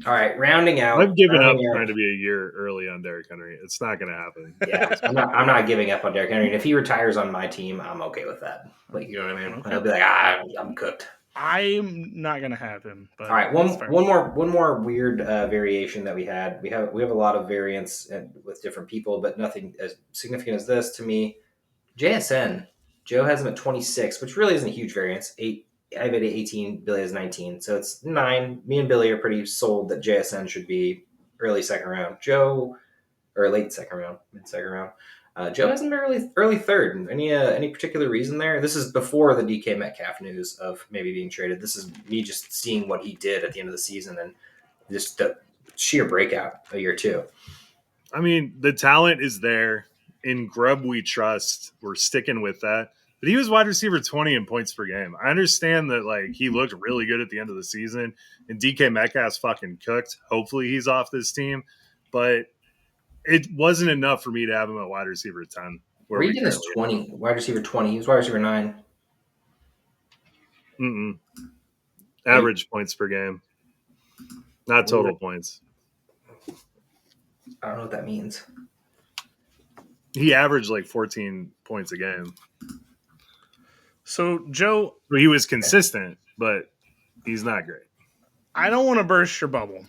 All right, rounding out. I've given up trying to be a year early on Derrick Henry. It's not going to happen. Yeah, I'm not giving up on Derrick Henry. And if he retires on my team, I'm okay with that. Like, you know what I mean? Okay. I'll be like, I'm cooked. I'm not going to have him. But all right, one more weird variation that we had. We have a lot of variance with different people, but nothing as significant as this to me. JSN, Joe has him at 26, which really isn't a huge variance. I have it at 18, Billy has 19. So it's 9. Me and Billy are pretty sold that JSN should be early second round. Joe, or late second round, mid second round. Joe has him early third. Any particular reason there? This is before the DK Metcalf news of maybe being traded. This is me just seeing what he did at the end of the season and just the sheer breakout a year two. I mean, the talent is there. In Grubb, we trust. We're sticking with that. But he was wide receiver 20 in points per game. I understand that like he looked really good at the end of the season, and DK Metcalf's fucking cooked. Hopefully he's off this team. But it wasn't enough for me to have him at wide receiver 10. Regan is 20, wide receiver 20. He was wide receiver 9. Average points per game, not total points. I don't know what that means. He averaged like 14 points a game. So, Joe... He was consistent, but he's not great. I don't want to burst your bubble.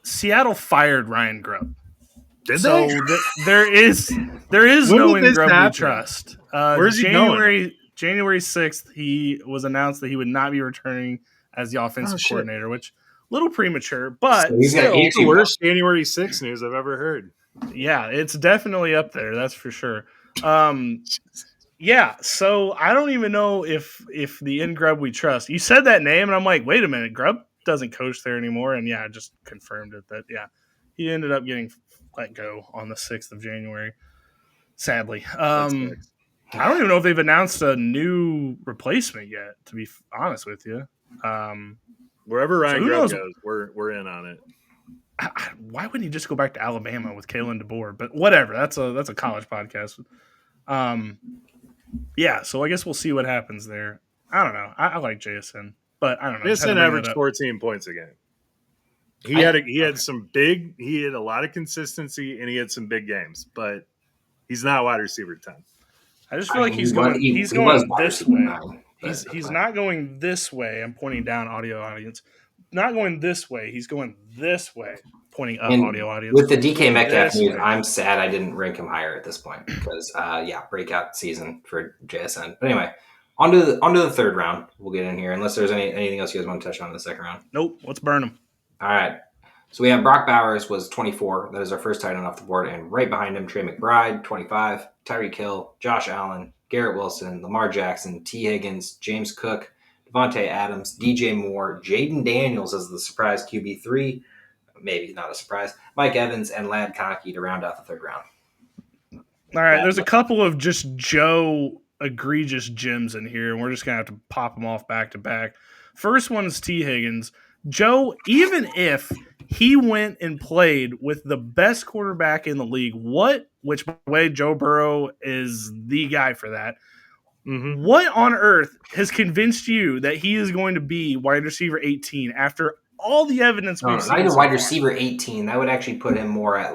Seattle fired Ryan Grubb. Did they? There is no in Grubb we trust. Where's he going? January 6th, he was announced that he would not be returning as the offensive coordinator, which a little premature, but so he's the worst January 6th news I've ever heard. Yeah, it's definitely up there. That's for sure. Yeah, so I don't even know if the in Grubb we trust. You said that name, and I'm like, wait a minute, Grubb doesn't coach there anymore, and yeah, I just confirmed it that he ended up getting let go on the 6th of January. Sadly, I don't even know if they've announced a new replacement yet. To be honest with you, wherever Ryan Grubb goes, we're in on it. Why wouldn't he just go back to Alabama with Kalen DeBoer? But whatever, that's a college podcast. Yeah, so I guess we'll see what happens there. I don't know. I like JSN, but I don't know. JSN averaged 14 points a game. He had a lot of consistency, and he had some big games, but he's not wide receiver 10. I just feel like he's going this way. He's not going this way. I'm pointing down audio audience. Not going this way. He's going this way, pointing up audio audience. With the DK Metcalf news, I'm sad I didn't rank him higher at this point because, breakout season for JSN. But anyway, on to the third round. We'll get in here unless there's anything else you guys want to touch on in the second round. Nope. Let's burn him. All right. So we have Brock Bowers was 24. That is our first tight end off the board. And right behind him, Trey McBride, 25. Tyreek Hill, Josh Allen, Garrett Wilson, Lamar Jackson, T. Higgins, James Cook, Devontae Adams, DJ Moore, Jaden Daniels as the surprise QB3. Maybe not a surprise. Mike Evans and Lad Conkey to round out the third round. All right. There's a couple of just Joe egregious gems in here, and we're just going to have to pop them off back to back. First one is T. Higgins. Joe, even if he went and played with the best quarterback in the league, which by the way, Joe Burrow is the guy for that. Mm-hmm. What on earth has convinced you that he is going to be wide receiver 18 after all the evidence we've seen? Not even wide receiver 18. That would actually put him more at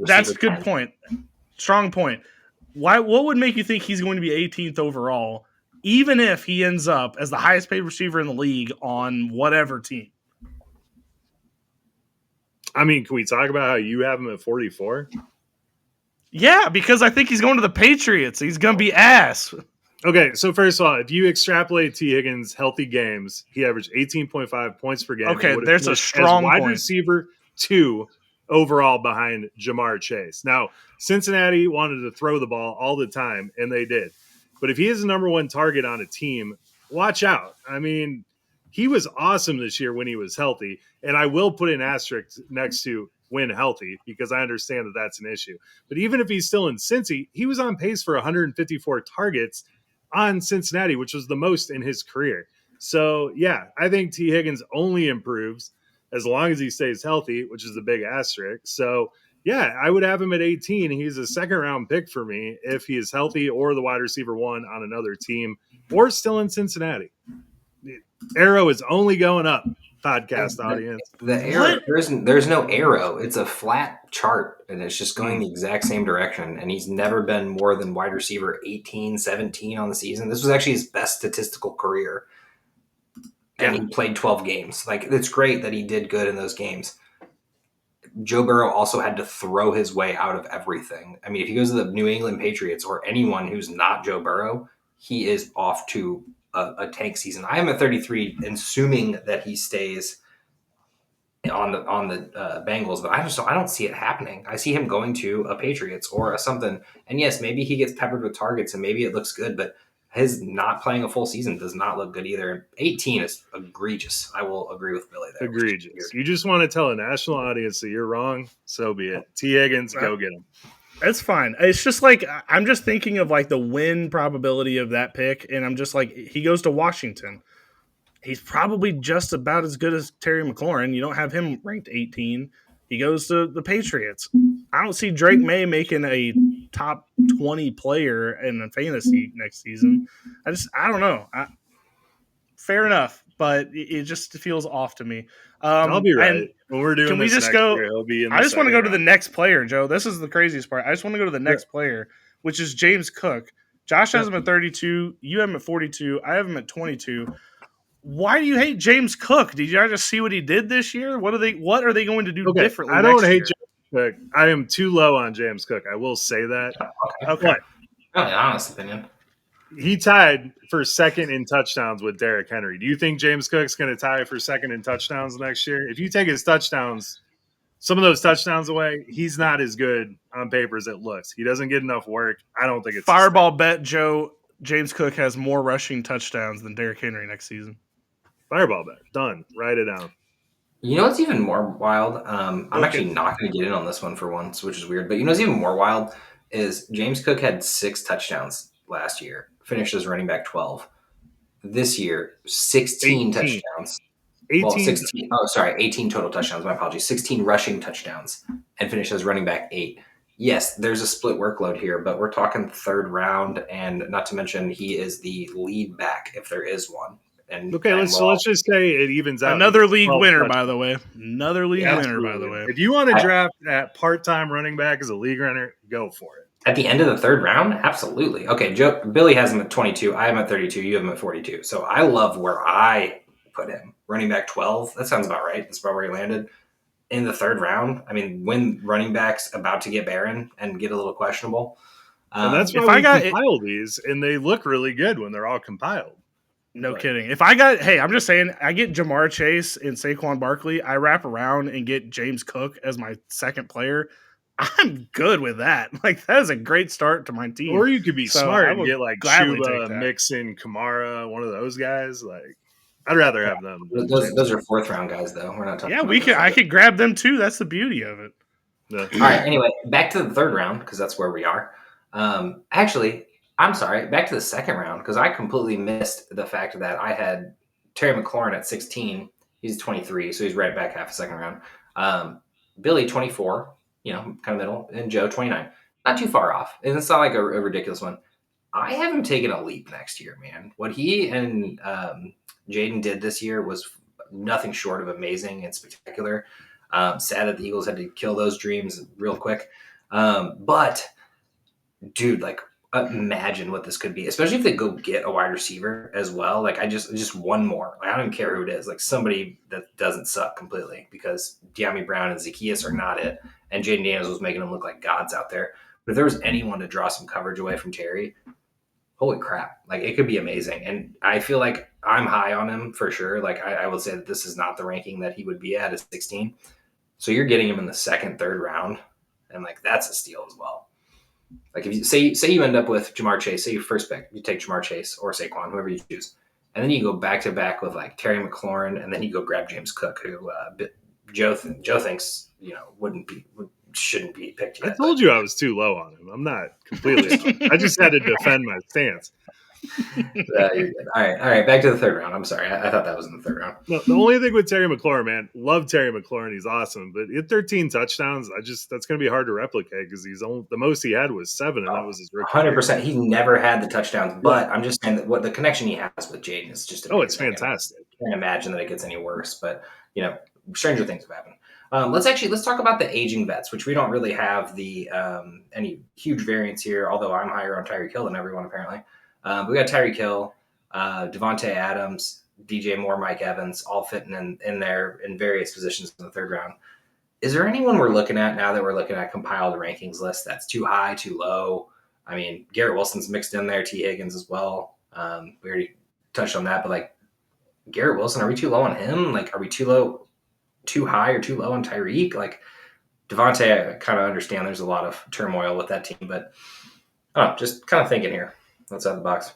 that's a good 10. Point. Strong point. What would make you think he's going to be 18th overall, even if he ends up as the highest paid receiver in the league on whatever team? I mean, can we talk about how you have him at 44? Yeah, because I think he's going to the Patriots. He's going to be ass. Okay, so first of all, if you extrapolate T. Higgins' healthy games, he averaged 18.5 points per game. Okay, there's a strong wide point. Receiver 2 overall behind Jamar Chase. Now, Cincinnati wanted to throw the ball all the time, and they did. But if he is the number one target on a team, watch out. I mean, he was awesome this year when he was healthy, and I will put an asterisk next to when healthy because I understand that that's an issue. But even if he's still in Cincy, he was on pace for 154 targets on Cincinnati, which was the most in his career. So, yeah, I think T. Higgins only improves as long as he stays healthy, which is the big asterisk. So, yeah, I would have him at 18. He's a second-round pick for me if he is healthy or the wide receiver 1 on another team or still in Cincinnati. The arrow is only going up, podcast audience. The arrow, there's no arrow. It's a flat chart, and it's just going the exact same direction. And he's never been more than wide receiver 18, 17 on the season. This was actually his best statistical career. And he played 12 games. Like, it's great that he did good in those games. Joe Burrow also had to throw his way out of everything. I mean, if he goes to the New England Patriots or anyone who's not Joe Burrow, he is off to a tank season. I am at 33, assuming that he stays on the Bengals, but I don't see it happening. I see him going to a Patriots or a something. And yes, maybe he gets peppered with targets and maybe it looks good, but his not playing a full season does not look good either. 18 is egregious. I will agree with Billy there. Egregious. You just want to tell a national audience that you're wrong, so be it. T. Higgins, go get him. It's fine. It's just like I'm just thinking of like the win probability of that pick, and I'm just like, he goes to Washington. He's probably just about as good as Terry McLaurin. You don't have him ranked 18. He goes to the Patriots. I don't see Drake May making a top 20 player in a fantasy next season. I don't know. Fair enough, but it just feels off to me. I'll be right. When we're doing can we this just next go? year, he'll be in the I just want to go to second the round. next player, Joe. This is the craziest part. I just want to go to the next player, which is James Cook. Josh has him at 32. You have him at 42. I have him at 22. Why do you hate James Cook? Did you just see what he did this year? What are they going to do differently? I don't next hate year? James Cook. I am too low on James Cook. I will say that. Okay. Really honest opinion. He tied for second in touchdowns with Derrick Henry. Do you think James Cook's going to tie for second in touchdowns next year? If you take his touchdowns, some of those touchdowns away, he's not as good on paper as it looks. He doesn't get enough work. I don't think it's Fireball bet, Joe. James Cook has more rushing touchdowns than Derrick Henry next season. Fireball bet. Done. Write it down. You know what's even more wild? I'm actually not going to get in on this one for once, which is weird. But you know what's even more wild is James Cook had 6 touchdowns last year, finished as running back 12. This year, 16 touchdowns. 18. Well, 16. Oh, sorry, 18 total touchdowns. My apologies. 16 rushing touchdowns and finished as running back 8. Yes, there's a split workload here, but we're talking third round, and not to mention he is the lead back if there is one. And okay, let's just say it evens out. Another league winner, by the way. Another league winner, by the way. If you want to draft that part-time running back as a league runner, go for it. At the end of the third round? Absolutely. Okay, Billy has him at 22. I am at 32. You have him at 42. So I love where I put him. Running back 12. That sounds about right. That's about where he landed. In the third round, I mean, when running backs about to get barren and get a little questionable. And that's why we compile these, and they look really good when they're all compiled. No kidding. I'm just saying, I get Jamar Chase and Saquon Barkley. I wrap around and get James Cook as my second player. I'm good with that. Like, that is a great start to my team. Or you could be smart and get like Chuba, Mixon, Kamara, one of those guys. Like, I'd rather have them. Those are fourth round guys, though. We're not talking. Yeah, I could grab them too. That's the beauty of it. Yeah. All right. Anyway, back to the third round because that's where we are. Actually, I'm sorry. Back to the second round because I completely missed the fact that I had Terry McLaurin at 16. He's 23, so he's right back half a second round. Billy 24, kind of middle, and Joe 29. Not too far off, and it's not like a ridiculous one. I have him taking a leap next year, man. What he and Jaden did this year was nothing short of amazing and spectacular. Sad that the Eagles had to kill those dreams real quick. But, dude, like, imagine what this could be, especially if they go get a wide receiver as well. Like, I just one more. Like, I don't even care who it is. Like, somebody that doesn't suck completely because De'Ami Brown and Zacchaeus are not it. And Jaden Daniels was making them look like gods out there. But if there was anyone to draw some coverage away from Terry, holy crap. Like, it could be amazing. And I feel like I'm high on him for sure. Like, I would say that this is not the ranking that he would be at 16. So you're getting him in the second, third round. And, like, that's a steal as well. Like, if you say you end up with Jamar Chase, say your first pick, you take Jamar Chase or Saquon, whoever you choose. And then you go back to back with, like, Terry McLaurin, and then you go grab James Cook, who Joe thinks, shouldn't be picked yet. I told you I was too low on him. I'm not completely. I just had to defend my stance. You're good. All right. Back to the third round. I'm sorry. I thought that was in the third round. No, the only thing with Terry McLaurin, man, love Terry McLaurin. He's awesome. But he had 13 touchdowns. That's going to be hard to replicate because the most he had was 7, and that was his rookie. 100%. He never had the touchdowns, but I'm just saying that what the connection he has with Jaden is just amazing. It's fantastic. I can't imagine that it gets any worse, but stranger things have happened. Let's talk about the aging vets, which we don't really have the any huge variance here, although I'm higher on Tyreek Hill than everyone apparently. We got Tyreek Hill, Devontae Adams, DJ Moore, Mike Evans, all fitting in there in various positions in the third round. Is there anyone we're looking at now that we're looking at compiled rankings list that's too high, too low? I mean, Garrett Wilson's mixed in there, T. Higgins as well. We already touched on that, but like Garrett Wilson, are we too low on him? Like, are we too high or too low on Tyreek? Like Devontae, I kind of understand there's a lot of turmoil with that team, but I don't know, just kind of thinking here outside the box.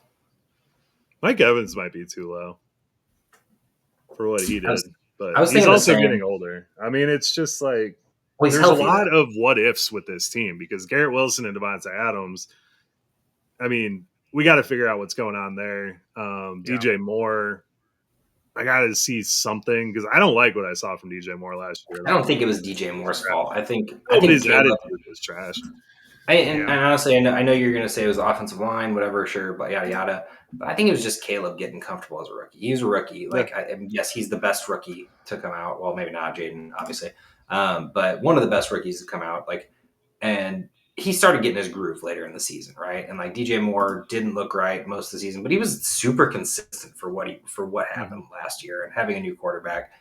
Mike Evans might be too low for what he did, but I was he's thinking the also same. getting older. I mean, it's just like Well, he's there's healthy, a lot though. of what ifs with this team because Garrett Wilson and Devontae Adams. I mean, we got to figure out what's going on there. DJ Moore, I got to see something because I don't like what I saw from DJ Moore last year. I don't think it was DJ Moore's fault. I think Nobody's Caleb. attitude was trash. And honestly, I know you're going to say it was the offensive line, whatever, sure, but yada yada. But I think it was just Caleb getting comfortable as a rookie. He was a rookie. Like, yes, he's the best rookie to come out. Well, maybe not Jaden, obviously, but one of the best rookies to come out. Like, and he started getting his groove later in the season, right? And like DJ Moore didn't look right most of the season, but he was super consistent for what happened last year. And having a new quarterback,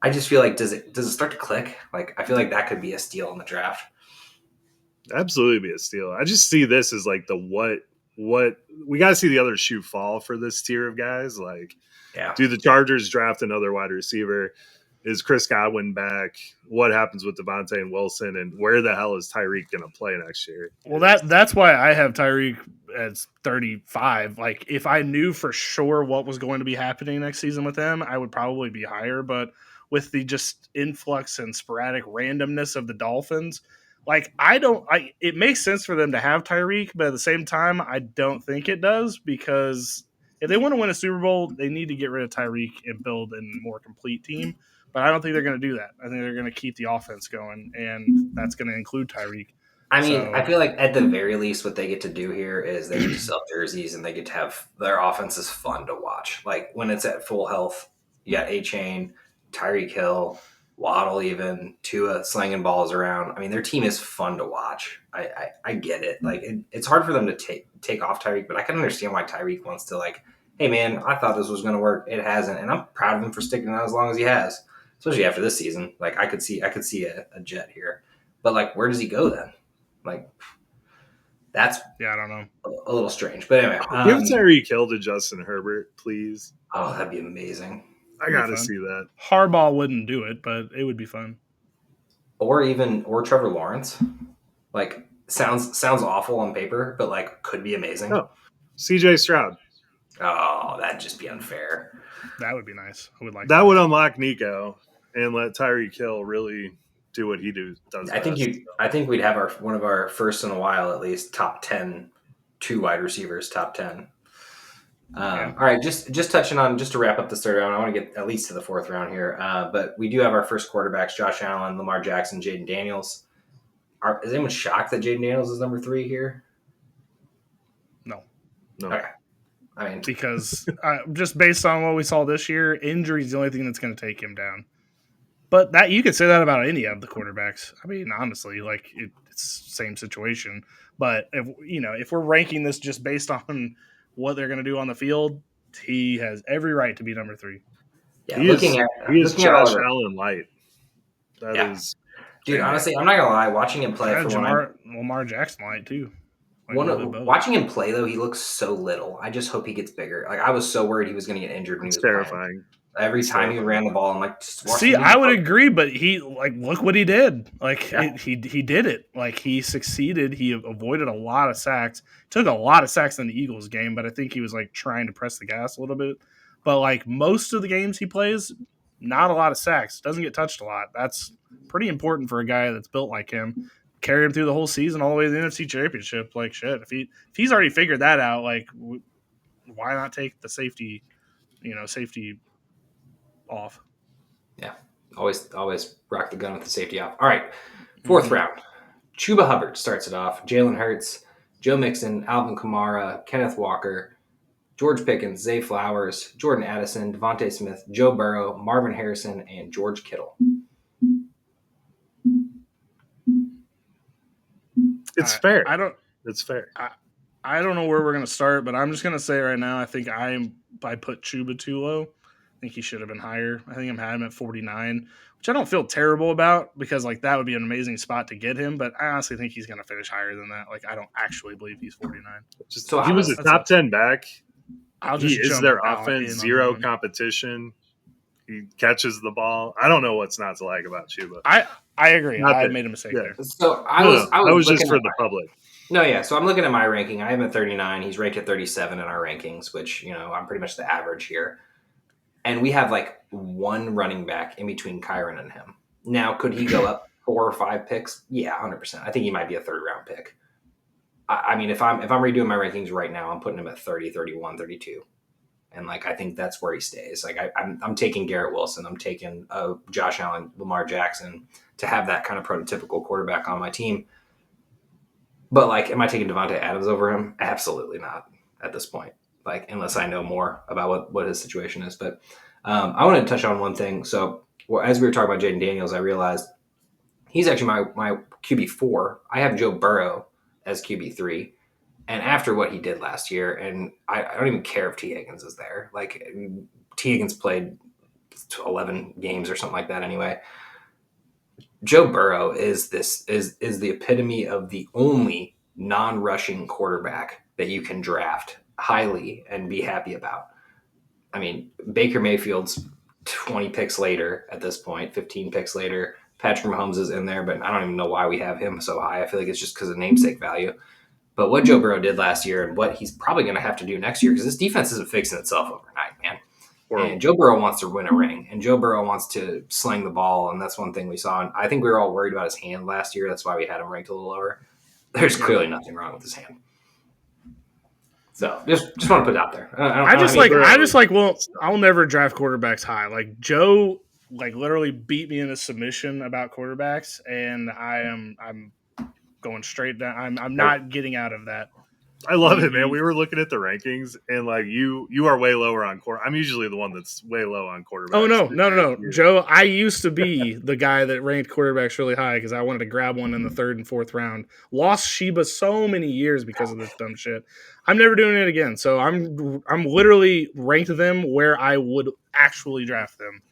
I just feel like does it start to click? Like, I feel like that could be a steal in the draft. Absolutely be a steal. I just see this as like the what we got to see the other shoe fall for this tier of guys. Like, do the Chargers draft another wide receiver? Is Chris Godwin back? What happens with Devontae and Wilson? And where the hell is Tyreek going to play next year? Well, that's why I have Tyreek as 35. Like, if I knew for sure what was going to be happening next season with him, I would probably be higher. But with the just influx and sporadic randomness of the Dolphins, like, it makes sense for them to have Tyreek, but at the same time, I don't think it does because if they want to win a Super Bowl, they need to get rid of Tyreek and build a more complete team. But I don't think they're going to do that. I think they're going to keep the offense going, and that's going to include Tyreek. I mean, I feel like at the very least, what they get to do here is they get to sell jerseys and they get to have their offense is fun to watch. Like when it's at full health, you got A-Chain, Tyreek Hill, Waddle, even Tua slinging balls around. I mean, their team is fun to watch. I get it. Like it's hard for them to take off Tyreek, but I can understand why Tyreek wants to like, hey man, I thought this was going to work. It hasn't, and I'm proud of him for sticking out as long as he has. Especially after this season, like I could see a jet here, but like where does he go then? Like that's I don't know, a little strange. But anyway, give Tyreek Hill to Justin Herbert, please. Oh, that'd be amazing. I gotta see that. Harbaugh wouldn't do it, but it would be fun. Or Trevor Lawrence. Like sounds awful on paper, but like could be amazing. Oh, CJ Stroud. Oh, that'd just be unfair. That would be nice. I would like that. Would unlock Nico and let Tyreek Hill really do what he does. I think we'd have one of our first in a while, at least top 10, 2 wide receivers, top 10. All right, just touching on, just to wrap up the third round, I want to get at least to the fourth round here. But we do have our first quarterbacks: Josh Allen, Lamar Jackson, Jaden Daniels. Is anyone shocked that Jaden Daniels is number 3 here? No. Okay. I mean, because just based on what we saw this year, injury is the only thing that's going to take him down. But that you could say that about any of the quarterbacks. I mean, honestly, like it's the same situation. But if we're ranking this just based on what they're going to do on the field, he has every right to be number 3. Yeah, he is Josh Allen light. That is, dude. Honestly, I'm not gonna lie. Watching him play Lamar Jackson light too. Watching him play though, he looks so little. I just hope he gets bigger. Like I was so worried he was going to get injured when he was terrifying. Playing. Every time he ran the ball, I'm like, see, I would agree, but he look what he did. Like he did it. Like he succeeded. He avoided a lot of sacks. Took a lot of sacks in the Eagles game, but I think he was like trying to press the gas a little bit. But like most of the games he plays, not a lot of sacks. Doesn't get touched a lot. That's pretty important for a guy that's built like him. Carry him through the whole season all the way to the NFC Championship. Like shit, if he's already figured that out, like why not take the safety off? Yeah, always rock the gun with the safety off. All right, fourth round. Chuba Hubbard starts it off. Jalen Hurts, Joe Mixon, Alvin Kamara, Kenneth Walker, George Pickens, Zay Flowers, Jordan Addison, Devontae Smith, Joe Burrow, Marvin Harrison, and George Kittle. It's fair. It's fair. I don't know where we're going to start, but I'm just going to say right now, I think I put Chuba too low. think he should have been higher. I think I'm had him at 49, which I don't feel terrible about because like that would be an amazing spot to get him. But I honestly think he's going to finish higher than that. Like I don't actually believe he's 49. So he was a top 10 back. He is their offense, zero competition. He catches the ball. I don't know what's not to like about Chuba. I agree. I made a mistake there. So I was just for the public. No, yeah. So I'm looking at my ranking. I am at 39. He's ranked at 37 in our rankings, which, I'm pretty much the average here. And we have like one running back in between Kyron and him. Now, could he go up 4 or 5 picks? Yeah, 100%. I think he might be a 3rd round pick. I mean, if I'm redoing my rankings right now, I'm putting him at 30, 31, 32. And like, I think that's where he stays. Like I'm taking Garrett Wilson. I'm taking Josh Allen, Lamar Jackson to have that kind of prototypical quarterback on my team. But like, am I taking Devontae Adams over him? Absolutely not at this point. Like, unless I know more about what his situation is. But I wanted to touch on one thing. So as we were talking about Jaden Daniels, I realized he's actually my QB4. I have Joe Burrow as QB3. And after what he did last year, and I don't even care if T. Higgins is there. Like, T. Higgins played 11 games or something like that anyway. Joe Burrow is the epitome of the only non-rushing quarterback that you can draft highly and be happy about. I mean, Baker Mayfield's 20 picks later at this point, 15 picks later. Patrick Mahomes is in there, but I don't even know why we have him so high. I feel like it's just because of namesake value. But what Joe Burrow did last year and what he's probably going to have to do next year, because this defense isn't fixing itself overnight, man. And Joe Burrow wants to win a ring, and Joe Burrow wants to sling the ball, and that's one thing we saw. And I think we were all worried about his hand last year. That's why we had him ranked a little lower. There's clearly nothing wrong with his hand. So just want to put it out there. I'll never draft quarterbacks high. Like Joe, like literally beat me in a submission about quarterbacks, and I'm going straight down. I'm not getting out of that. I love it, man. We were looking at the rankings, and like you are way lower on quarter. I'm usually the one that's way low on quarterbacks. Oh no, Joe. I used to be the guy that ranked quarterbacks really high because I wanted to grab one in the 3rd and 4th round. Lost Sheba so many years because of this dumb shit. I'm never doing it again. So I'm literally ranked them where I would actually draft them,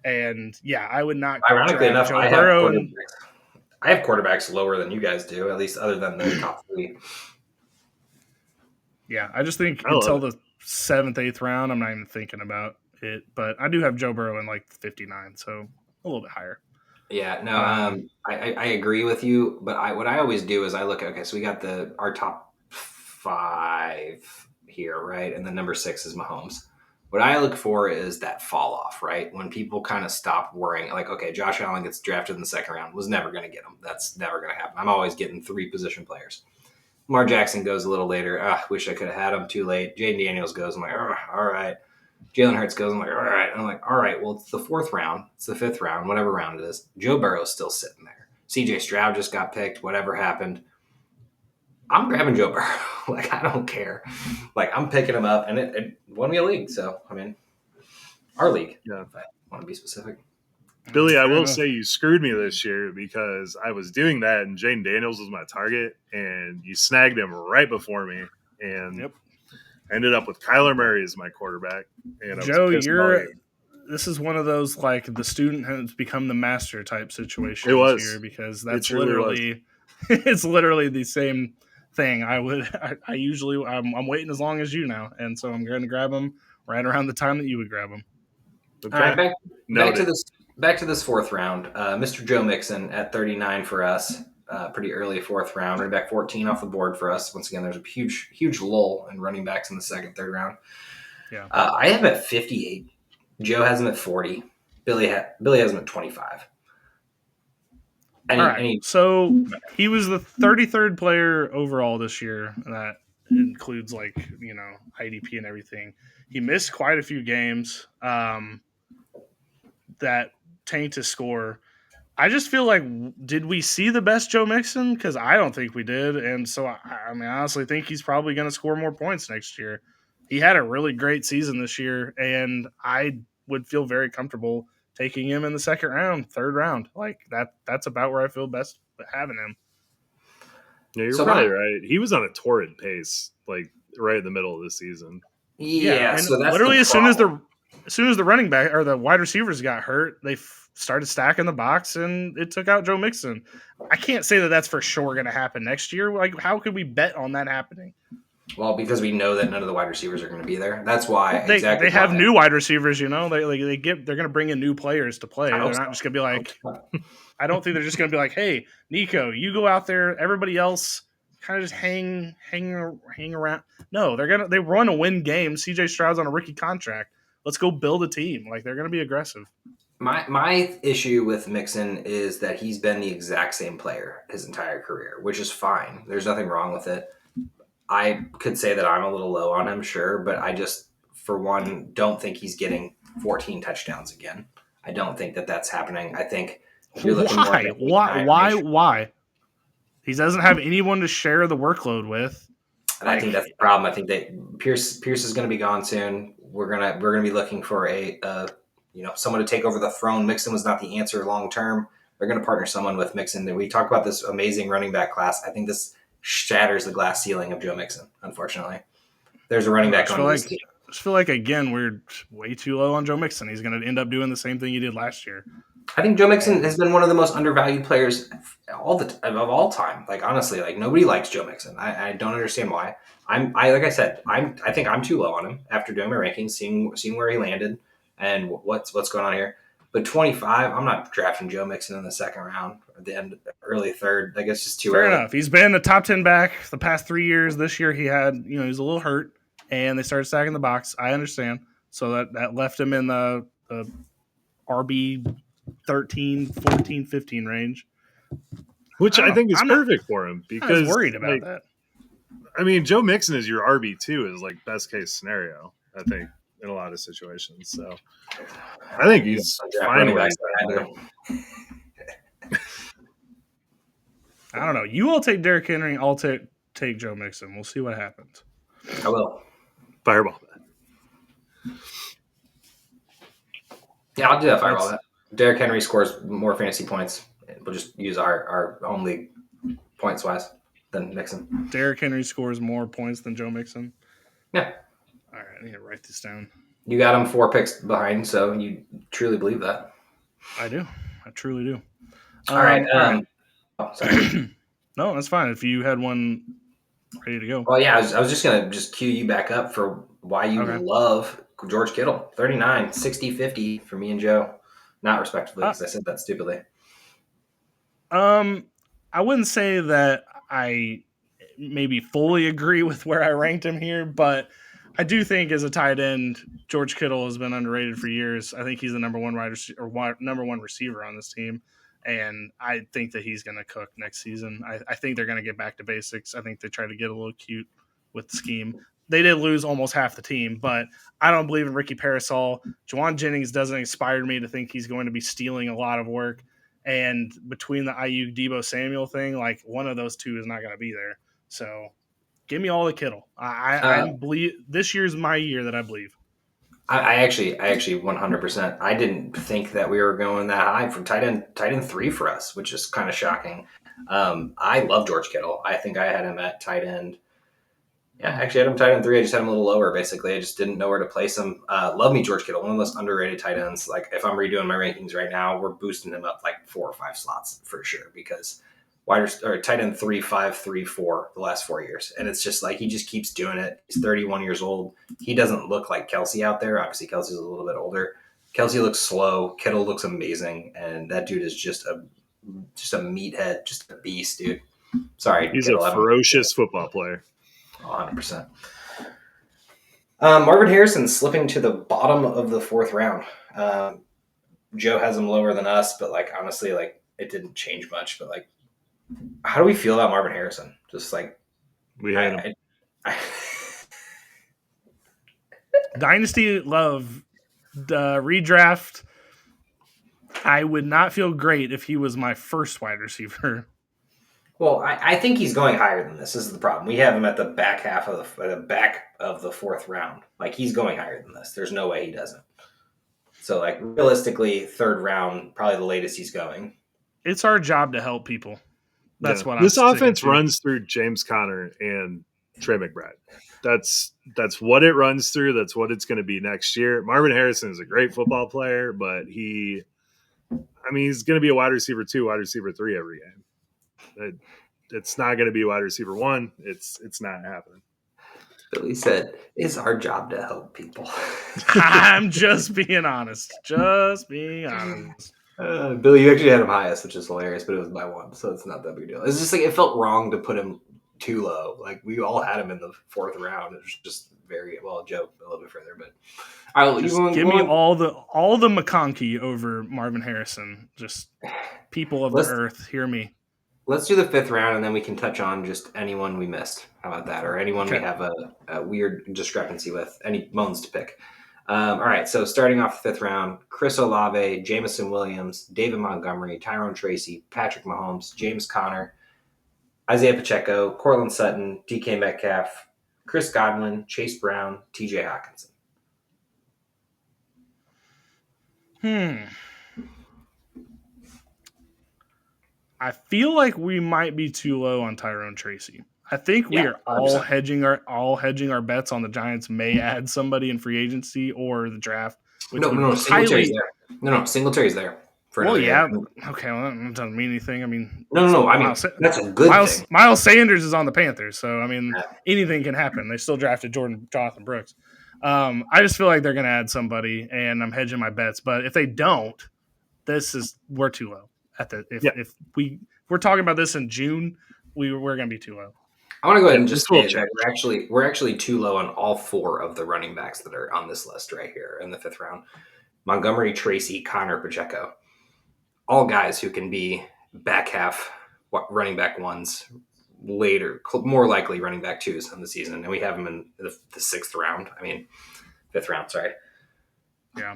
and yeah, I would not. Ironically enough, I have quarterbacks lower than you guys do, at least other than the top 3. Yeah, I just think until the 7th, 8th round, I'm not even thinking about it. But I do have Joe Burrow in like 59, so a little bit higher. Yeah, no, I agree with you. But what I always do is I look. Okay, so we got our top 5 here, right? And then number 6 is Mahomes. What I look for is that fall off, right? When people kind of stop worrying, like, okay, Josh Allen gets drafted in the 2nd round, was never going to get him. That's never going to happen. I'm always getting 3 position players. Lamar Jackson goes a little later. Wish I could have had him too late. Jaden Daniels goes. I'm like, all right. Jalen Hurts goes. I'm like, all right. I'm like, all right. Well, it's the 4th round. It's the 5th round, whatever round it is. Joe Burrow's still sitting there. CJ Stroud just got picked. Whatever happened. I'm grabbing Joe Burrow. Like, I don't care. Like, I'm picking him up, and it won me a league. So, I mean, our league. Yeah. If I want to be specific. Billy, I will say you screwed me this year because I was doing that and Jaden Daniels was my target and you snagged him right before me and ended up with Kyler Murray as my quarterback. And Joe, this is one of those like the student has become the master type situations here because that's literally it's literally the same thing. I'm waiting as long as you now, and so I'm going to grab him right around the time that you would grab him. Okay. All right, back to this 4th round. Mr. Joe Mixon at 39 for us. Pretty early 4th round. Running back 14 off the board for us. Once again, there's a huge lull in running backs in the 2nd, 3rd round. Yeah. I have him at 58. Joe has him at 40. Billy has him at 25. So he was the 33rd player overall this year. That includes IDP and everything. He missed quite a few games. That tanked his score. I just feel like, did we see the best Joe Mixon? Because I don't think we did. And so, I honestly think he's probably going to score more points next year. He had a really great season this year, and I would feel very comfortable taking him in the 2nd round, 3rd round. Like, that's about where I feel best having him. Yeah, you're probably right. He was on a torrid pace, like, right in the middle of the season. Yeah, so that's literally as soon as the as soon as the running back or the wide receivers got hurt, they started stacking the box and it took out Joe Mixon. I can't say that that's for sure going to happen next year. Like, how could we bet on that happening? Well, because we know that none of the wide receivers are going to be there. That's why. They have new wide receivers, you know. They're going to bring in new players to play. They're not just going to be like. I don't think they're just going to be like, "Hey, Nico, you go out there. Everybody else kind of just hang around." No, they run a win game. CJ Stroud's on a rookie contract. Let's go build a team. Like, they're going to be aggressive. My issue with Mixon is that he's been the exact same player his entire career, which is fine. There's nothing wrong with it. I could say that I'm a little low on him, sure, but I just, for one, don't think he's getting 14 touchdowns again. I don't think that that's happening. I think if you're looking Why? He doesn't have anyone to share the workload with. And I think that's the problem. I think that Pierce is going to be gone soon. We're gonna be looking for someone to take over the throne. Mixon was not the answer long term. They're going to partner someone with Mixon. We talk about this amazing running back class. I think this shatters the glass ceiling of Joe Mixon, unfortunately. There's a running back on this team. I just feel like, again, we're way too low on Joe Mixon. He's going to end up doing the same thing he did last year. I think Joe Mixon has been one of the most undervalued players of all time. Like, honestly, like, nobody likes Joe Mixon. I don't understand why. Like I said, I think I'm too low on him after doing my rankings, seeing where he landed and what's going on here. But 25, I'm not drafting Joe Mixon in the second round or the end, early third. I guess just too early. Fair enough. He's been a top 10 back the past 3 years. This year he had, he was a little hurt, and they started stacking the box. I understand. So that left him in the RB 13, 14, 15 range. Which I think is perfect for him because I was worried about that. I mean, Joe Mixon is your RB2 is like best case scenario, I think, in a lot of situations. So I think he's fine. I don't know. You all take Derrick Henry. I'll take Joe Mixon. We'll see what happens. I will. Fireball that. Yeah, I'll do that. Fireball that. Derrick Henry scores more fantasy points. We'll just use our home league points wise than Mixon. Derrick Henry scores more points than Joe Mixon. Yeah. All right, I need to write this down. You got him 4 picks behind, so you truly believe that. I do. I truly do. All right. Sorry. No, that's fine. If you had one ready to go. Well, yeah, I was just going to cue you back up for why you love George Kittle. 39, 60, 50 for me and Joe. Not respectively, because I said that stupidly. I wouldn't say that I maybe fully agree with where I ranked him here, but I do think as a tight end, George Kittle has been underrated for years. I think he's the number one receiver on this team, and I think that he's going to cook next season. I think they're going to get back to basics. I think they try to get a little cute with the scheme. They did lose almost half the team, but I don't believe in Ricky Parasol. Juwan Jennings doesn't inspire me to think he's going to be stealing a lot of work. And between the Ayuk Debo Samuel thing, like one of those two is not going to be there. So give me all the Kittle. I believe this year's my year that I believe. I actually 100%. I didn't think that we were going that high from tight end 3 for us, which is kind of shocking. I love George Kittle. I think I had him at tight end. Yeah, actually I had him tight end 3. I just had him a little lower, basically. I just didn't know where to place him. Love me George Kittle, one of the most underrated tight ends. Like, if I'm redoing my rankings right now, we're boosting him up like 4 or 5 slots for sure, because tight end 3, 5, 3, 4 the last 4 years. And it's just like he just keeps doing it. He's 31 years old. He doesn't look like Kelsey out there. Obviously, Kelsey's a little bit older. Kelsey looks slow. Kittle looks amazing. And that dude is just a meathead, just a beast, dude. Sorry. He's a ferocious football player. 100%. Marvin Harrison slipping to the bottom of the 4th round. Joe has him lower than us, but like honestly, like it didn't change much. But like, how do we feel about Marvin Harrison? Just like we hate him. Dynasty love redraft. I would not feel great if he was my first wide receiver. Well, I think he's going higher than this. This is the problem. We have him at the back of the 4th round. Like, he's going higher than this. There's no way he doesn't. So, like, realistically, 3rd round, probably the latest he's going. It's our job to help people. That's what this offense runs through James Conner and Trey McBride. That's what it runs through. That's what it's going to be next year. Marvin Harrison is a great football player, but he's going to be a wide receiver 2, wide receiver 3 every game. It's not going to be wide receiver 1. It's not happening. Billy said, "It's our job to help people." I'm just being honest. Just being honest. Billy, you actually had him highest, which is hilarious, but it was by 1, so it's not that big deal. It's just like it felt wrong to put him too low. Like we all had him in the 4th round. It was just very well. Joe a little bit further, but all right, Just give me all the McConkey over Marvin Harrison. Just people of the earth, hear me. Let's do the 5th round, and then we can touch on just anyone we missed. How about that? Or anyone we have a weird discrepancy with. Any bones to pick. All right, so starting off the 5th round, Chris Olave, Jameson Williams, David Montgomery, Tyrone Tracy, Patrick Mahomes, James Conner, Isaiah Pacheco, Cortland Sutton, DK Metcalf, Chris Godwin, Chase Brown, TJ Hawkinson. I feel like we might be too low on Tyrone Tracy. I think we are all hedging our bets on the Giants may add somebody in free agency or the draft. No, Singletary's there. No, Singletary's there. Well, yeah. Okay, well, that doesn't mean anything. I mean, no. I mean, that's a good thing. Miles Sanders is on the Panthers, so I mean, anything can happen. They still drafted Jonathan Brooks. I just feel like they're going to add somebody, and I'm hedging my bets. But if they don't, we're too low. If we're talking about this in June, we're going to be too low. I want to go ahead and just say that we're actually too low on all 4 of the running backs that are on this list right here in the 5th round. Montgomery, Tracy, Connor, Pacheco. All guys who can be back half running back 1s later, more likely running back 2s in the season. And we have them in the 6th round. I mean, 5th round, sorry. Yeah.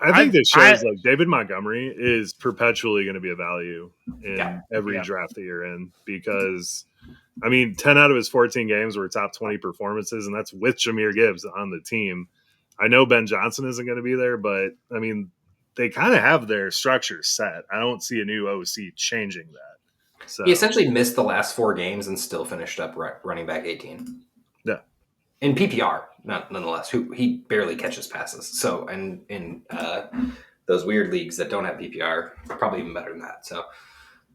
I think this shows like David Montgomery is perpetually going to be a value in every draft that you're in because, 10 out of his 14 games were top 20 performances, and that's with Jahmyr Gibbs on the team. I know Ben Johnson isn't going to be there, but, they kind of have their structure set. I don't see a new OC changing that. So he essentially missed the last 4 games and still finished up running back 18. Yeah. In PPR, nonetheless, he barely catches passes. So, and in those weird leagues that don't have PPR, probably even better than that. So,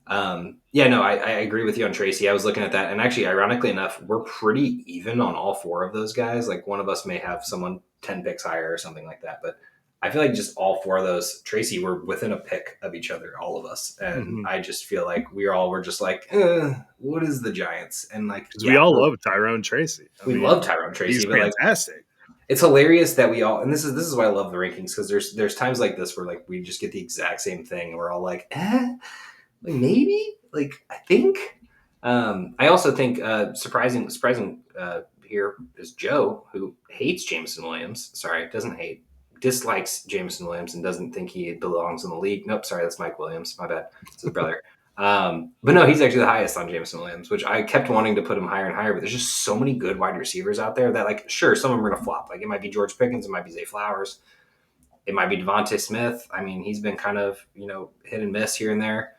I agree with you on Tracy. I was looking at that, and actually, ironically enough, we're pretty even on all 4 of those guys. Like one of us may have someone 10 picks higher or something like that, but I feel like just all 4 of those, Tracy, were within a pick of each other, all of us. And I just feel like we're just like, what is the Giants? And like, we all love Tyrone Tracy. We love Tyrone Tracy. He's fantastic. It's hilarious that we all, and this is why I love the rankings, because there's times like this where like we just get the exact same thing, and we're all like, like maybe, like I think. I also think surprising here is Joe, who hates Jameson Williams. Sorry, dislikes Jameson Williams and doesn't think he belongs in the league. Nope, sorry, that's Mike Williams. My bad. It's his brother. But no, he's actually the highest on Jameson Williams, which I kept wanting to put him higher and higher, but there's just so many good wide receivers out there that, like, sure, some of them are going to flop. Like, it might be George Pickens, it might be Zay Flowers, it might be Devontae Smith. I mean, he's been kind of, hit and miss here and there.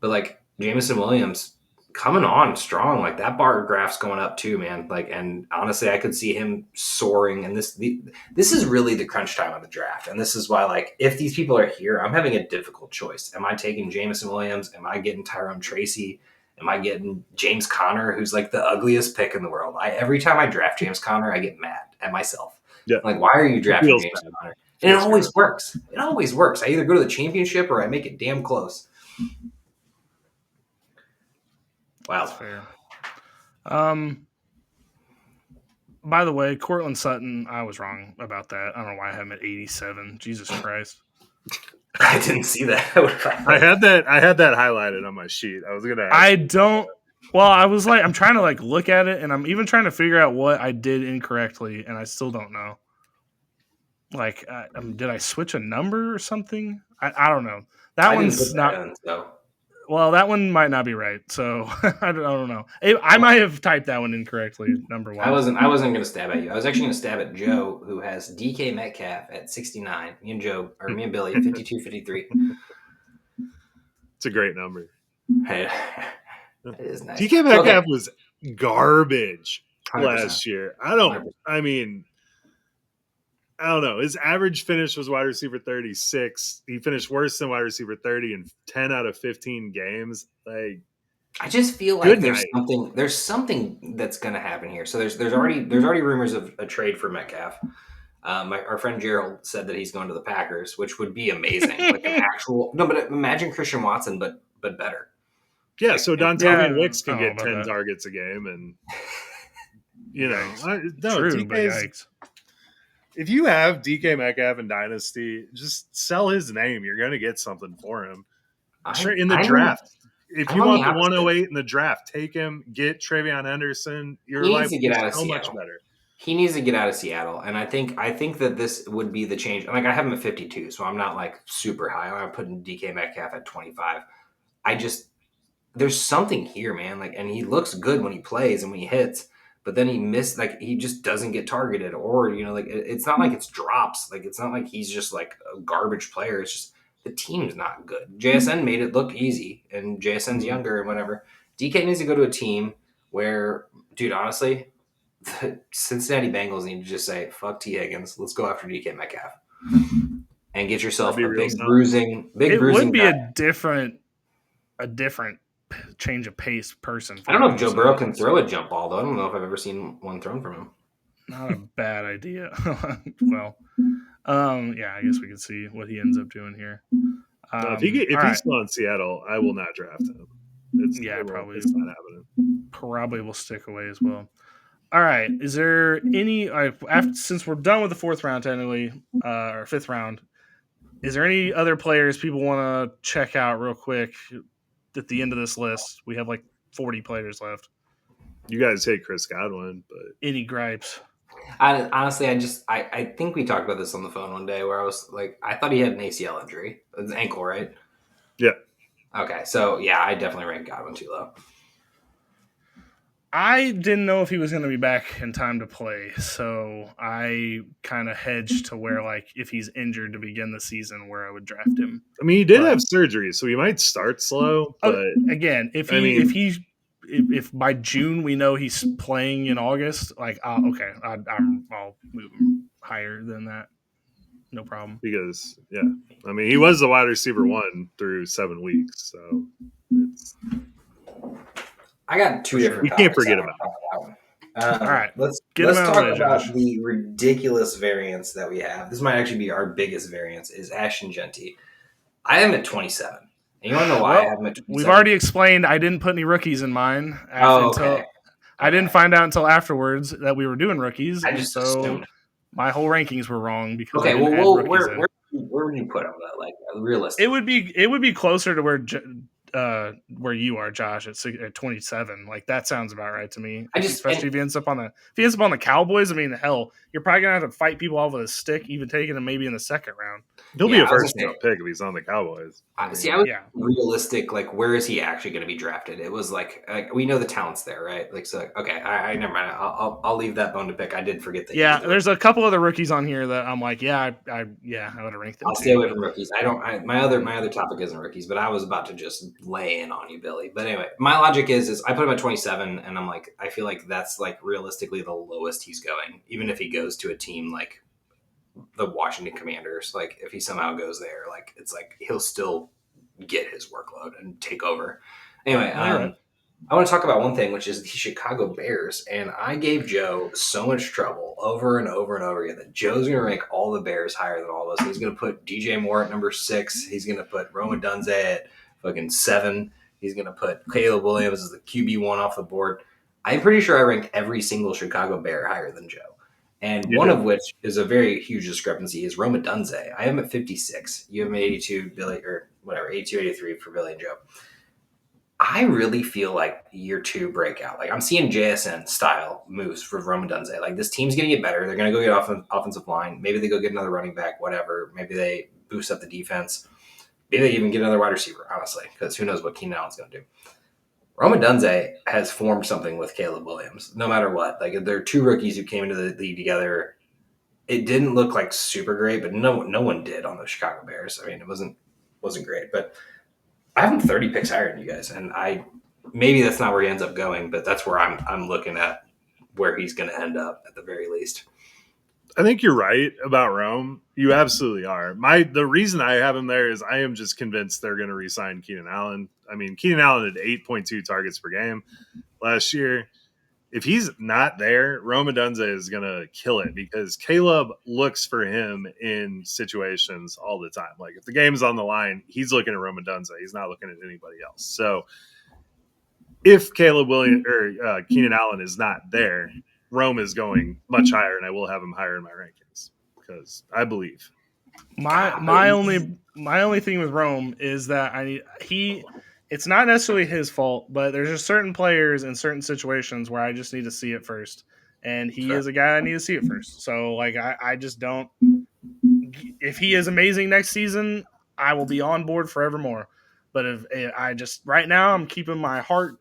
But, like, Jameson Williams coming on strong. Like, that bar graph's going up too, man. Like, and honestly, I could see him soaring. And this is really the crunch time of the draft. And this is why, like, if these people are here, I'm having a difficult choice. Am I taking Jameson Williams? Am I getting Tyrone Tracy? Am I getting James Conner, who's like the ugliest pick in the world? Every time I draft James Conner, I get mad at myself. Yeah. Like, why are you drafting James Conner? And it always works. It always works. I either go to the championship or I make it damn close. Wow. That's fair. By the way, Cortland Sutton, I was wrong about that. I don't know why I have him at 87. Jesus Christ. I didn't see that. I had that highlighted on my sheet. I was going to I was like, I'm trying to like look at it, and I'm even trying to figure out what I did incorrectly, and I still don't know. Like, did I switch a number or something? I don't know. That one's not. Well, that one might not be right, so I don't know. I might have typed that one incorrectly. Number 1. I wasn't going to stab at you. I was actually going to stab at Joe, who has DK Metcalf at 69. Me and Billy at 52, 53. It's a great number. Hey, it is nice. DK Metcalf was garbage 100%. year. 100%. I don't know. His average finish was wide receiver 36. He finished worse than wide receiver 30 in 10 out of 15 games. Like, I just feel like good night. there's something that's going to happen here. So there's already rumors of a trade for Metcalf. Our friend Gerald said that he's going to the Packers, which would be amazing. Like an actual but imagine Christian Watson, but better. Yeah, Like, so Dontavian Yeah, Wicks I can don't know get about 10 that. targets a game, and you know, True, but yikes. if you have DK Metcalf in Dynasty, just sell his name. You're going to get something for him. In the draft. If you want the 108 in the draft, take him, get Travion Henderson. Your life needs to get out of so Seattle. much better. He needs to get out of Seattle, and I think that this would be the change. Like I have him at 52, so I'm not like super high. I'm putting DK Metcalf at 25. There's something here, man. Like, and he looks good when he plays and when he hits, but then he just doesn't get targeted, or like it's not like it's drops. Like it's not like he's just like a garbage player. It's just the team's not good. JSN made it look easy, and JSN's younger and whatever. DK needs to go to a team where, dude, honestly, the Cincinnati Bengals need to just say, fuck T. Higgins. Let's go after DK Metcalf and get yourself a big bruising It would be guy. a different change of pace person. I don't know if Joe Burrow can throw a jump ball, though. I don't know if I've ever seen one thrown from him. Not a bad idea. Well, yeah, I guess we can see what he ends up doing here. If he's still in Seattle, I will not draft him. Probably. It's not happening. Probably will stick away as well. All right. Is there any since we're done with the fourth round technically, or fifth round? Is there any other players people want to check out real quick at the end of this list? We have like 40 players left. You guys hate Chris Godwin, but any gripes? Honestly, I think we talked about this on the phone one day where I was like, I thought he had an ACL injury. It's an ankle, right? Yeah. Okay, so yeah, I definitely ranked Godwin too low. I didn't know if he was going to be back in time to play, so I kind of hedged to where, like, if he's injured to begin the season, where I would draft him. I mean, he did have surgery, so he might start slow. But again, if by June we know he's playing in August, like, I'll move him higher than that. No problem. Because I mean, he was the wide receiver 1 through 7 weeks, so I got two different. We can't forget about it. All right, let's talk about the ridiculous variance that we have. This might actually be our biggest variance. Is Ashton Genty? I am at 27. And you want to know why I have him at 27? We've already explained. I didn't put any rookies in mine. Okay. I didn't find out until afterwards that we were doing rookies. I just assumed. My whole rankings were wrong because where would you put him? Like realistic? It would be closer to where you are, Josh, at 27. Like that sounds about right to me. Especially if he ends up on the Cowboys. I mean, hell, you're probably gonna have to fight people off with a stick, even taking him maybe in the second round. He'll be a first round pick if he's on the Cowboys. I was realistic. Like, where is he actually going to be drafted? It was like we know the talent's there, right? Like, so okay, I never mind. I'll leave that bone to pick. I did forget that. Yeah, there's a couple other rookies on here that I'm like, I would have ranked them. I'll stay away from rookies. My other topic isn't rookies, but I was about to just lay in on you, Billy. But anyway, my logic is I put him at 27, and I'm like, I feel like that's like realistically the lowest he's going, even if he goes to a team like the Washington Commanders. Like, if he somehow goes there, like, it's like he'll still get his workload and take over. Anyway, I want to talk about one thing, which is the Chicago Bears. And I gave Joe so much trouble over and over and over again that Joe's going to rank all the Bears higher than all of us. He's going to put DJ Moore at number 6. He's going to put Roma Dunze at fucking 7. He's going to put Caleb Williams as the QB1 off the board. I'm pretty sure I ranked every single Chicago Bear higher than Joe. And one of which is a very huge discrepancy is Roma Dunze. I am at 56. You have an 82, Billy, or whatever, 82, 83 for Billy and Joe. I really feel like year 2 breakout. Like, I'm seeing JSN style moves for Roma Dunze. Like, this team's going to get better. They're going to go get offensive line. Maybe they go get another running back, whatever. Maybe they boost up the defense. Maybe they even get another wide receiver, honestly, because who knows what Keenan Allen's going to do. Roma Dunze has formed something with Caleb Williams, no matter what. Like, there are 2 rookies who came into the league together. It didn't look like super great, but no one did on the Chicago Bears. I mean, it wasn't great. But I have him 30 picks higher than you guys, and maybe that's not where he ends up going, but that's where I'm looking at where he's going to end up at the very least. I think you're right about Rome. You absolutely are. The reason I have him there is I am just convinced they're going to re-sign Keenan Allen. I mean, Keenan Allen had 8.2 targets per game last year. If he's not there, Rome Odunze is going to kill it because Caleb looks for him in situations all the time. Like if the game's on the line, he's looking at Rome Odunze. He's not looking at anybody else. So if Caleb Williams or Keenan Allen is not there, Rome is going much higher, and I will have him higher in my rankings because I believe. My only thing with Rome is that it's not necessarily his fault, but there's just certain players in certain situations where I just need to see it first, and he is a guy I need to see it first. So like I just don't. If he is amazing next season, I will be on board forevermore. But if I just right now, I'm keeping my heart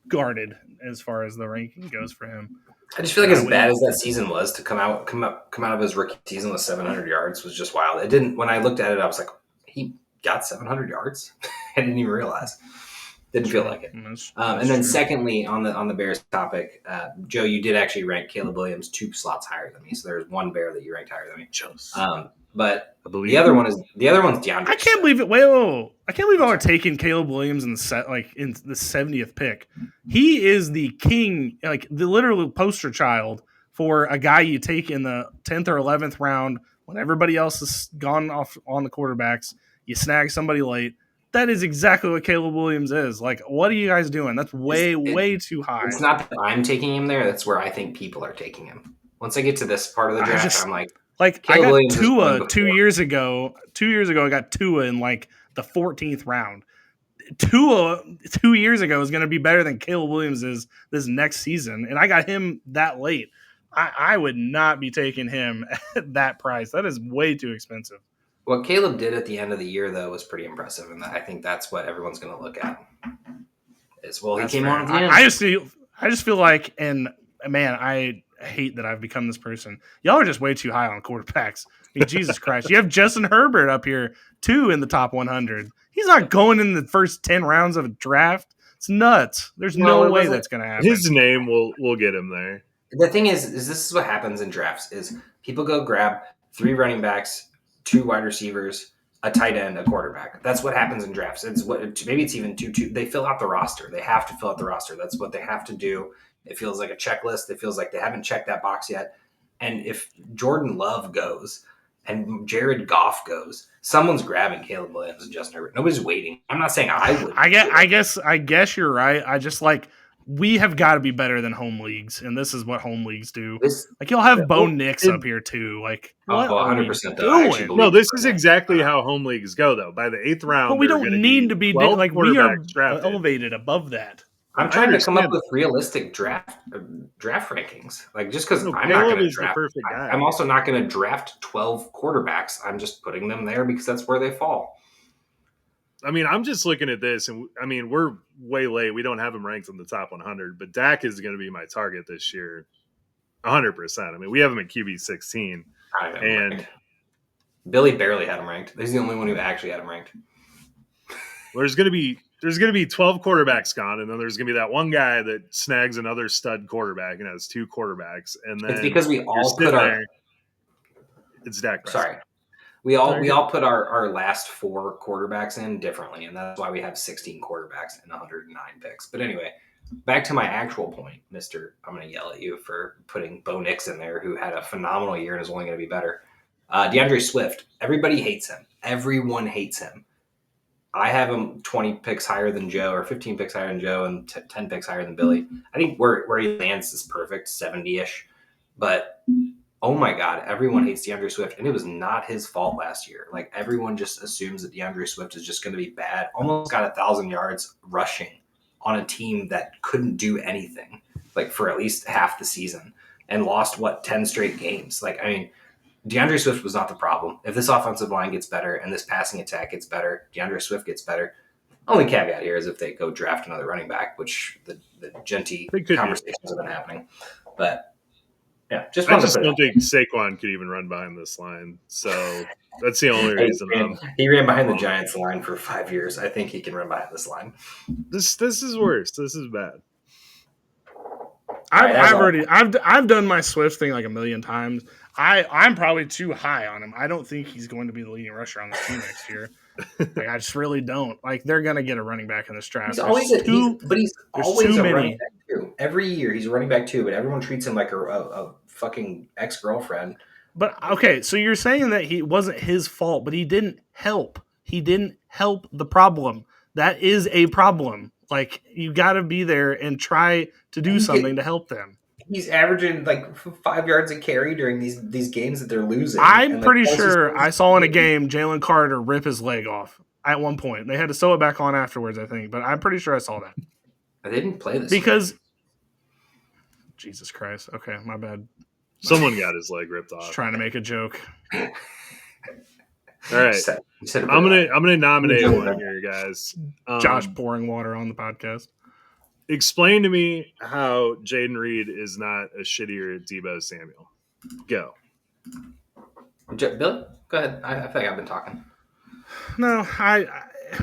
guarded as far as the ranking goes for him. I just feel like as bad as that season was, to come out of his rookie season with 700 yards was just wild. It didn't. When I looked at it, I was like, he got 700 yards. I didn't even realize. Didn't feel like it. And then secondly, on the Bears topic, Joe, you did actually rank Caleb Williams 2 slots higher than me. So there's one Bear that you ranked higher than me. But the other one's DeAndre. I can't believe it. Whoa. I can't believe y'all are taking Caleb Williams in the 70th pick. He is the king, like the literal poster child for a guy you take in the 10th or 11th round when everybody else has gone off on the quarterbacks. You snag somebody late. That is exactly what Caleb Williams is. Like, what are you guys doing? That's way too high. It's not that I'm taking him there. That's where I think people are taking him. Once I get to this part of the draft, I'm like, I got Tua 2 years ago. 2 years ago, I got Tua in like the 14th round. Tua 2 years ago is going to be better than Caleb Williams is this next season, and I got him that late. I would not be taking him at that price. That is way too expensive. What Caleb did at the end of the year, though, was pretty impressive, and I think that's what everyone's going to look at. He came on at the end. I just feel like, and man, I hate that I've become this person. Y'all are just way too high on quarterbacks. I mean, Jesus Christ. You have Justin Herbert up here, too, in the top 100. He's not going in the first 10 rounds of a draft. It's nuts. There's no way that's going to happen. His name will get him there. The thing is this is what happens in drafts is people go grab 3 running backs, 2 wide receivers, a tight end, a quarterback. That's what happens in drafts. Maybe it's even 2. They fill out the roster. They have to fill out the roster. That's what they have to do. It feels like a checklist. It feels like they haven't checked that box yet. And if Jordan Love goes and Jared Goff goes, someone's grabbing Caleb Williams and Justin Herbert. Nobody's waiting. I'm not saying I would. I guess you're right. I just we have got to be better than home leagues, and this is what home leagues do. You'll have Bo Nix up here too. Like, what 100%. No, this is exactly how home leagues go, though. By the 8th round, but we don't need to be like we are elevated above that. I'm trying to come up with realistic draft rankings. Like just because I'm not going to draft, I'm also not going to draft 12 quarterbacks. I'm just putting them there because that's where they fall. I mean, I'm just looking at this, and I mean, we're way late. We don't have him ranked in the top 100, but Dak is going to be my target this year, 100%. I mean, we have him at QB 16, and Billy barely had him ranked. He's the only one who actually had him ranked. There's going to be 12 quarterbacks gone, and then there's going to be that one guy that snags another stud quarterback and has 2 quarterbacks, and then it's because we all put it's Dak Prescott. Sorry. We all put our last 4 quarterbacks in differently, and that's why we have 16 quarterbacks and 109 picks. But anyway, back to my actual point, Mister. I'm going to yell at you for putting Bo Nix in there, who had a phenomenal year and is only going to be better. DeAndre Swift. Everybody hates him. Everyone hates him. I have him 20 picks higher than Joe, or 15 picks higher than Joe, and 10 picks higher than Billy. I think where he lands is perfect, 70-ish. But oh my God, everyone hates DeAndre Swift, and it was not his fault last year. Like everyone just assumes that DeAndre Swift is just going to be bad. Almost got 1,000 yards rushing on a team that couldn't do anything, like for at least half the season, and lost 10 straight games. Like I mean, DeAndre Swift was not the problem. If this offensive line gets better and this passing attack gets better, DeAndre Swift gets better. Only caveat here is if they go draft another running back, which the Genty conversations have been happening. But yeah, I just don't think Saquon could even run behind this line. So that's the only reason. He ran behind the Giants line for 5 years. I think he can run behind this line. This is worse. This is bad. I've done my Swift thing like a million times. I'm probably too high on him. I don't think he's going to be the leading rusher on this team next year. Like I just really don't. Like they're gonna get a running back in this draft. He's always too a many. running back too. Every year he's a running back too, but everyone treats him like a fucking ex-girlfriend. But okay, so you're saying that he wasn't his fault, but he didn't help. He didn't help the problem. That is a problem. Like you got to be there and try to do something to help them. He's averaging like 5 yards a carry during these games that they're losing. I'm pretty sure I saw in a game Jalen Carter rip his leg off at one point. They had to sew it back on afterwards, I think, but I'm pretty sure I saw that. They didn't play this because year. Jesus Christ. Okay, my bad. Someone got his leg ripped off. Just trying to make a joke. All right, I'm gonna nominate one here, guys. Josh pouring water on the podcast. Explain to me how Jaden Reed is not a shittier Deebo Samuel. Go. Billy, go ahead. I feel like I've been talking. No,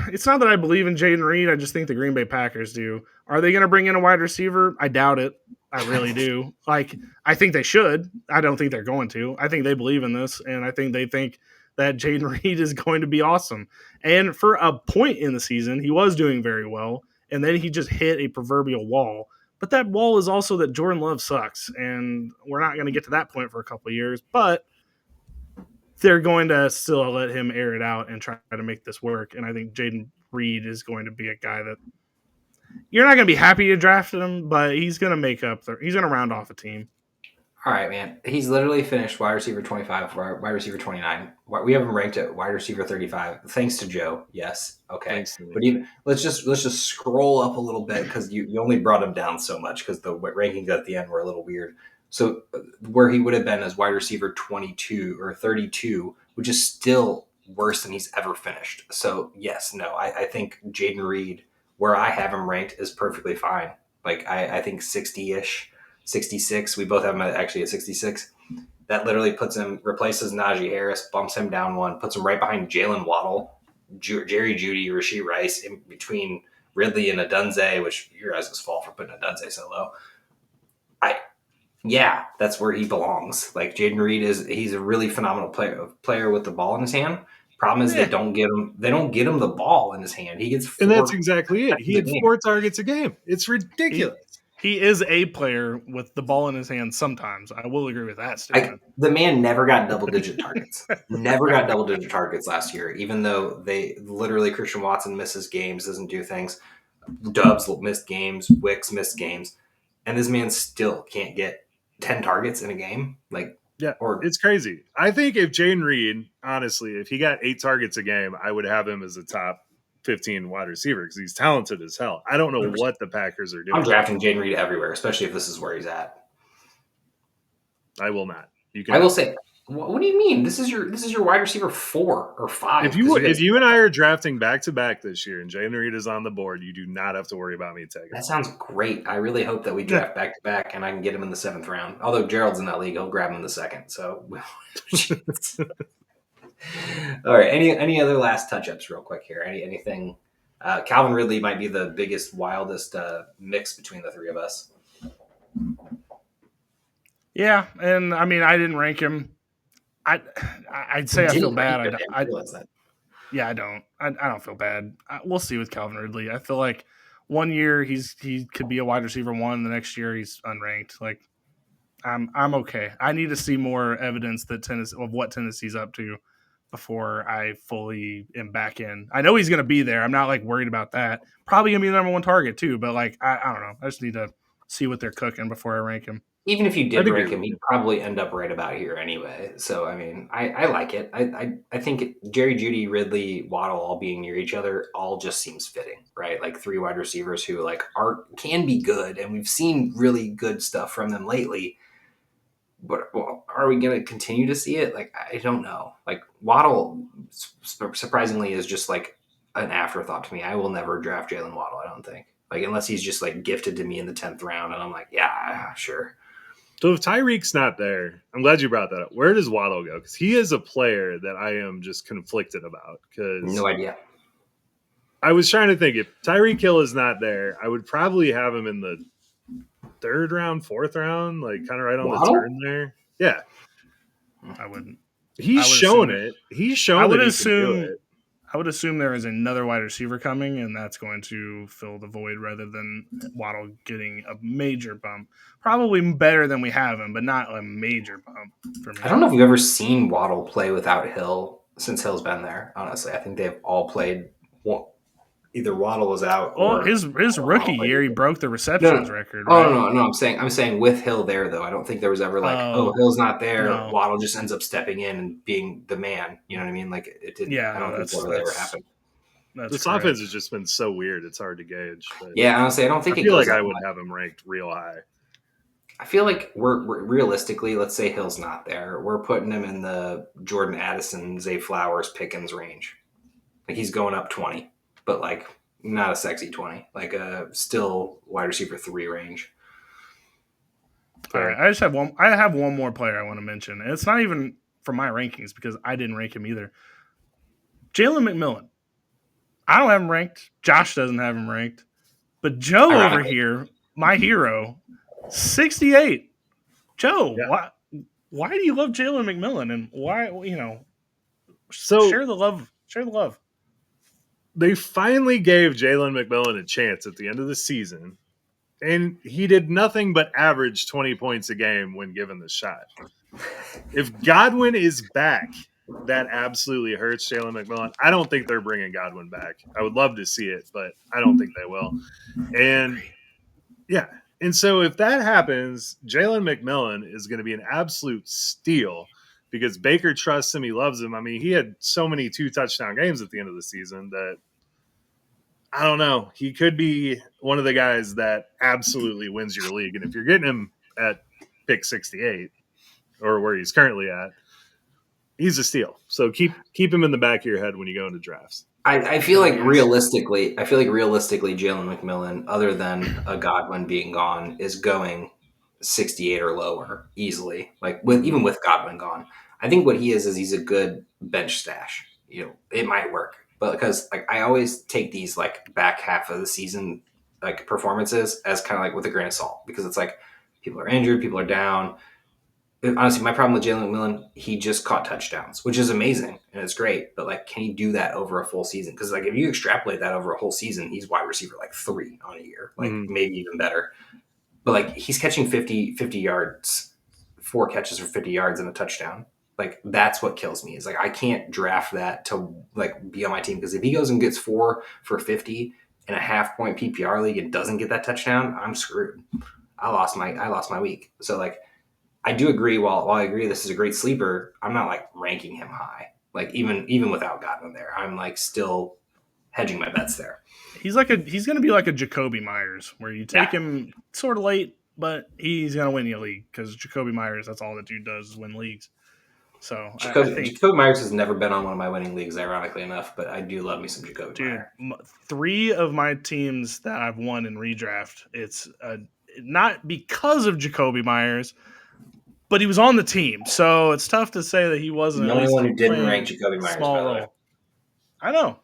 it's not that I believe in Jaden Reed. I just think the Green Bay Packers do. Are they going to bring in a wide receiver? I doubt it. I really do. Like, I think they should. I don't think they're going to. I think they believe in this, and I think they think that Jaden Reed is going to be awesome. And for a point in the season, he was doing very well, and then he just hit a proverbial wall. But that wall is also that Jordan Love sucks, and we're not going to get to that point for a couple of years, but they're going to still let him air it out and try to make this work. And I think Jaden Reed is going to be a guy that you're not going to be happy you drafted him, but he's going to make up. He's going to round off a team. All right, man. He's literally finished wide receiver 25, wide receiver 29. We have him ranked at wide receiver 35. Thanks to Joe. Yes. Okay. But let's just scroll up a little bit because you only brought him down so much because the rankings at the end were a little weird. So where he would have been as wide receiver 22 or 32, which is still worse than he's ever finished. So yes, no, I think Jaden Reed, where I have him ranked, is perfectly fine. Like I think 60-ish. 66. We both have him actually at 66. That literally replaces Najee Harris, bumps him down one, puts him right behind Jalen Waddle, Jerry Jeudy, Rashee Rice, in between Ridley and Adunze, which your guys' fault for putting Adunze so low. Yeah, that's where he belongs. Like Jaden Reed he's a really phenomenal player with the ball in his hand. Problem is they don't get him the ball in his hand. He gets 4. And that's exactly it. He had 4 targets a game. It's ridiculous. He is a player with the ball in his hand sometimes. I will agree with that statement. The man never got double-digit targets. Never got double-digit targets last year, even though Christian Watson misses games, doesn't do things. Dubs missed games. Wicks missed games. And this man still can't get 10 targets in a game. It's crazy. I think if Jaden Reed, honestly, if he got 8 targets a game, I would have him as a top 15 wide receiver because he's talented as hell. I don't know what the Packers are doing. I'm drafting Jaden Reed everywhere, especially if this is where he's at. I will not. I will say, what do you mean? This is your wide receiver 4 or 5. If you and I are drafting back to back this year and Jaden Reed is on the board, you do not have to worry about me taking. That sounds great. I really hope that we draft back to back and I can get him in the 7th round. Although Gerald's in that league, he'll grab him in the 2nd. So. All right. Any other last touch-ups real quick here? Anything? Calvin Ridley might be the biggest, wildest mix between the three of us. Yeah, and I mean, I didn't rank him. I'd say I feel bad. I don't. I don't feel bad. We'll see with Calvin Ridley. I feel like one year he could be a wide receiver 1. The next year he's unranked. Like I'm okay. I need to see more evidence of what Tennessee's up to before I fully am back in. I know he's going to be there. I'm not like worried about that. Probably going to be the number 1 target too, but like, I don't know. I just need to see what they're cooking before I rank him. Even if you did rank him, he'd probably end up right about here anyway. So, I mean, I like it. I think Jerry Jeudy, Ridley, Waddle all being near each other all just seems fitting, right? Like 3 wide receivers who can be good. And we've seen really good stuff from them lately. But are we going to continue to see it? Like, I don't know. Like, Waddle, surprisingly, is just like an afterthought to me. I will never draft Jalen Waddle, I don't think. Like, unless he's just like gifted to me in the 10th round. And I'm like, yeah, sure. So if Tyreek's not there, I'm glad you brought that up. Where does Waddle go? Because he is a player that I am just conflicted about. No idea. I was trying to think, if Tyreek Hill is not there, I would probably have him in the third round, fourth round, like kind of right on Waddle? the turn there. Yeah, I wouldn't. he's shown it. He's shown that he can do it. I would assume there is another wide receiver coming, and that's going to fill the void rather than Waddle getting a major bump. Probably better than we have him, but not a major bump for me. I don't know if you've ever seen Waddle play without Hill since Hill's been there. Honestly, I think they've all played. Either Waddle was out. Well, or his rookie year, he broke the receptions record. Right? No. I'm saying with Hill there though. I don't think there was ever like, Hill's not there. No. Waddle just ends up stepping in and being the man. You know what I mean? Like it didn't. Yeah, I don't think that really ever happened. This offense has just been so weird; it's hard to gauge. But yeah, honestly, I don't think I feel like I would have him ranked real high. I feel like we're realistically, let's say Hill's not there, we're putting him in the Jordan Addison, Zay Flowers, Pickens range. Like he's going up 20, but like not a sexy 20, like a still wide receiver 3 range. All right, I just have one. I have one more player I want to mention, and it's not even from my rankings because I didn't rank him either. Jalen McMillan. I don't have him ranked. Josh doesn't have him ranked, but Joe over here, my hero, 68. Joe, why do you love Jalen McMillan, and why share the love? Share the love. They finally gave Jalen McMillan a chance at the end of the season, and he did nothing but average 20 points a game when given the shot. If Godwin is back, that absolutely hurts Jalen McMillan. I don't think they're bringing Godwin back. I would love to see it, but I don't think they will. And yeah. And so if that happens, Jalen McMillan is going to be an absolute steal because Baker trusts him. He loves him. I mean, he had so many 2-touchdown games at the end of the season that I don't know. He could be one of the guys that absolutely wins your league. And if you're getting him at pick 68 or where he's currently at, he's a steal. So keep him in the back of your head when you go into drafts. I feel like realistically, Jalen McMillan, other than a Godwin being gone, is going 68 or lower easily. Like even with Godwin gone, I think what he is he's a good bench stash. You know, it might work, but because like I always take these like back half of the season like performances as kind of like with a grain of salt because it's like people are injured, people are down. Honestly, my problem with Jalen McMillan, he just caught touchdowns, which is amazing and it's great. But like, can he do that over a full season? Because like, if you extrapolate that over a whole season, he's wide receiver like 3 on a year, like maybe even better. But like, he's catching 50 yards, 4 catches for 50 yards and a touchdown. Like that's what kills me. Is like I can't draft that to like be on my team because if he goes and gets 4 for 50 in a half-point PPR league and doesn't get that touchdown, I'm screwed. I lost my week. So like. I do agree. While I agree this is a great sleeper, I'm not like ranking him high. Like even without Godwin there, I'm like still hedging my bets there. He's going to be like a Jacoby Myers, where you take him sort of late, but he's going to win your league because Jacoby Myers, that's all that dude does is win leagues. So Jacoby Myers has never been on one of my winning leagues, ironically enough, but I do love me some Jacoby Myers. 3 of my teams that I've won in redraft, it's not because of Jacoby Myers. But he was on the team, so it's tough to say that he wasn't. The only one who didn't rank Jacoby Myers, by the way. I know,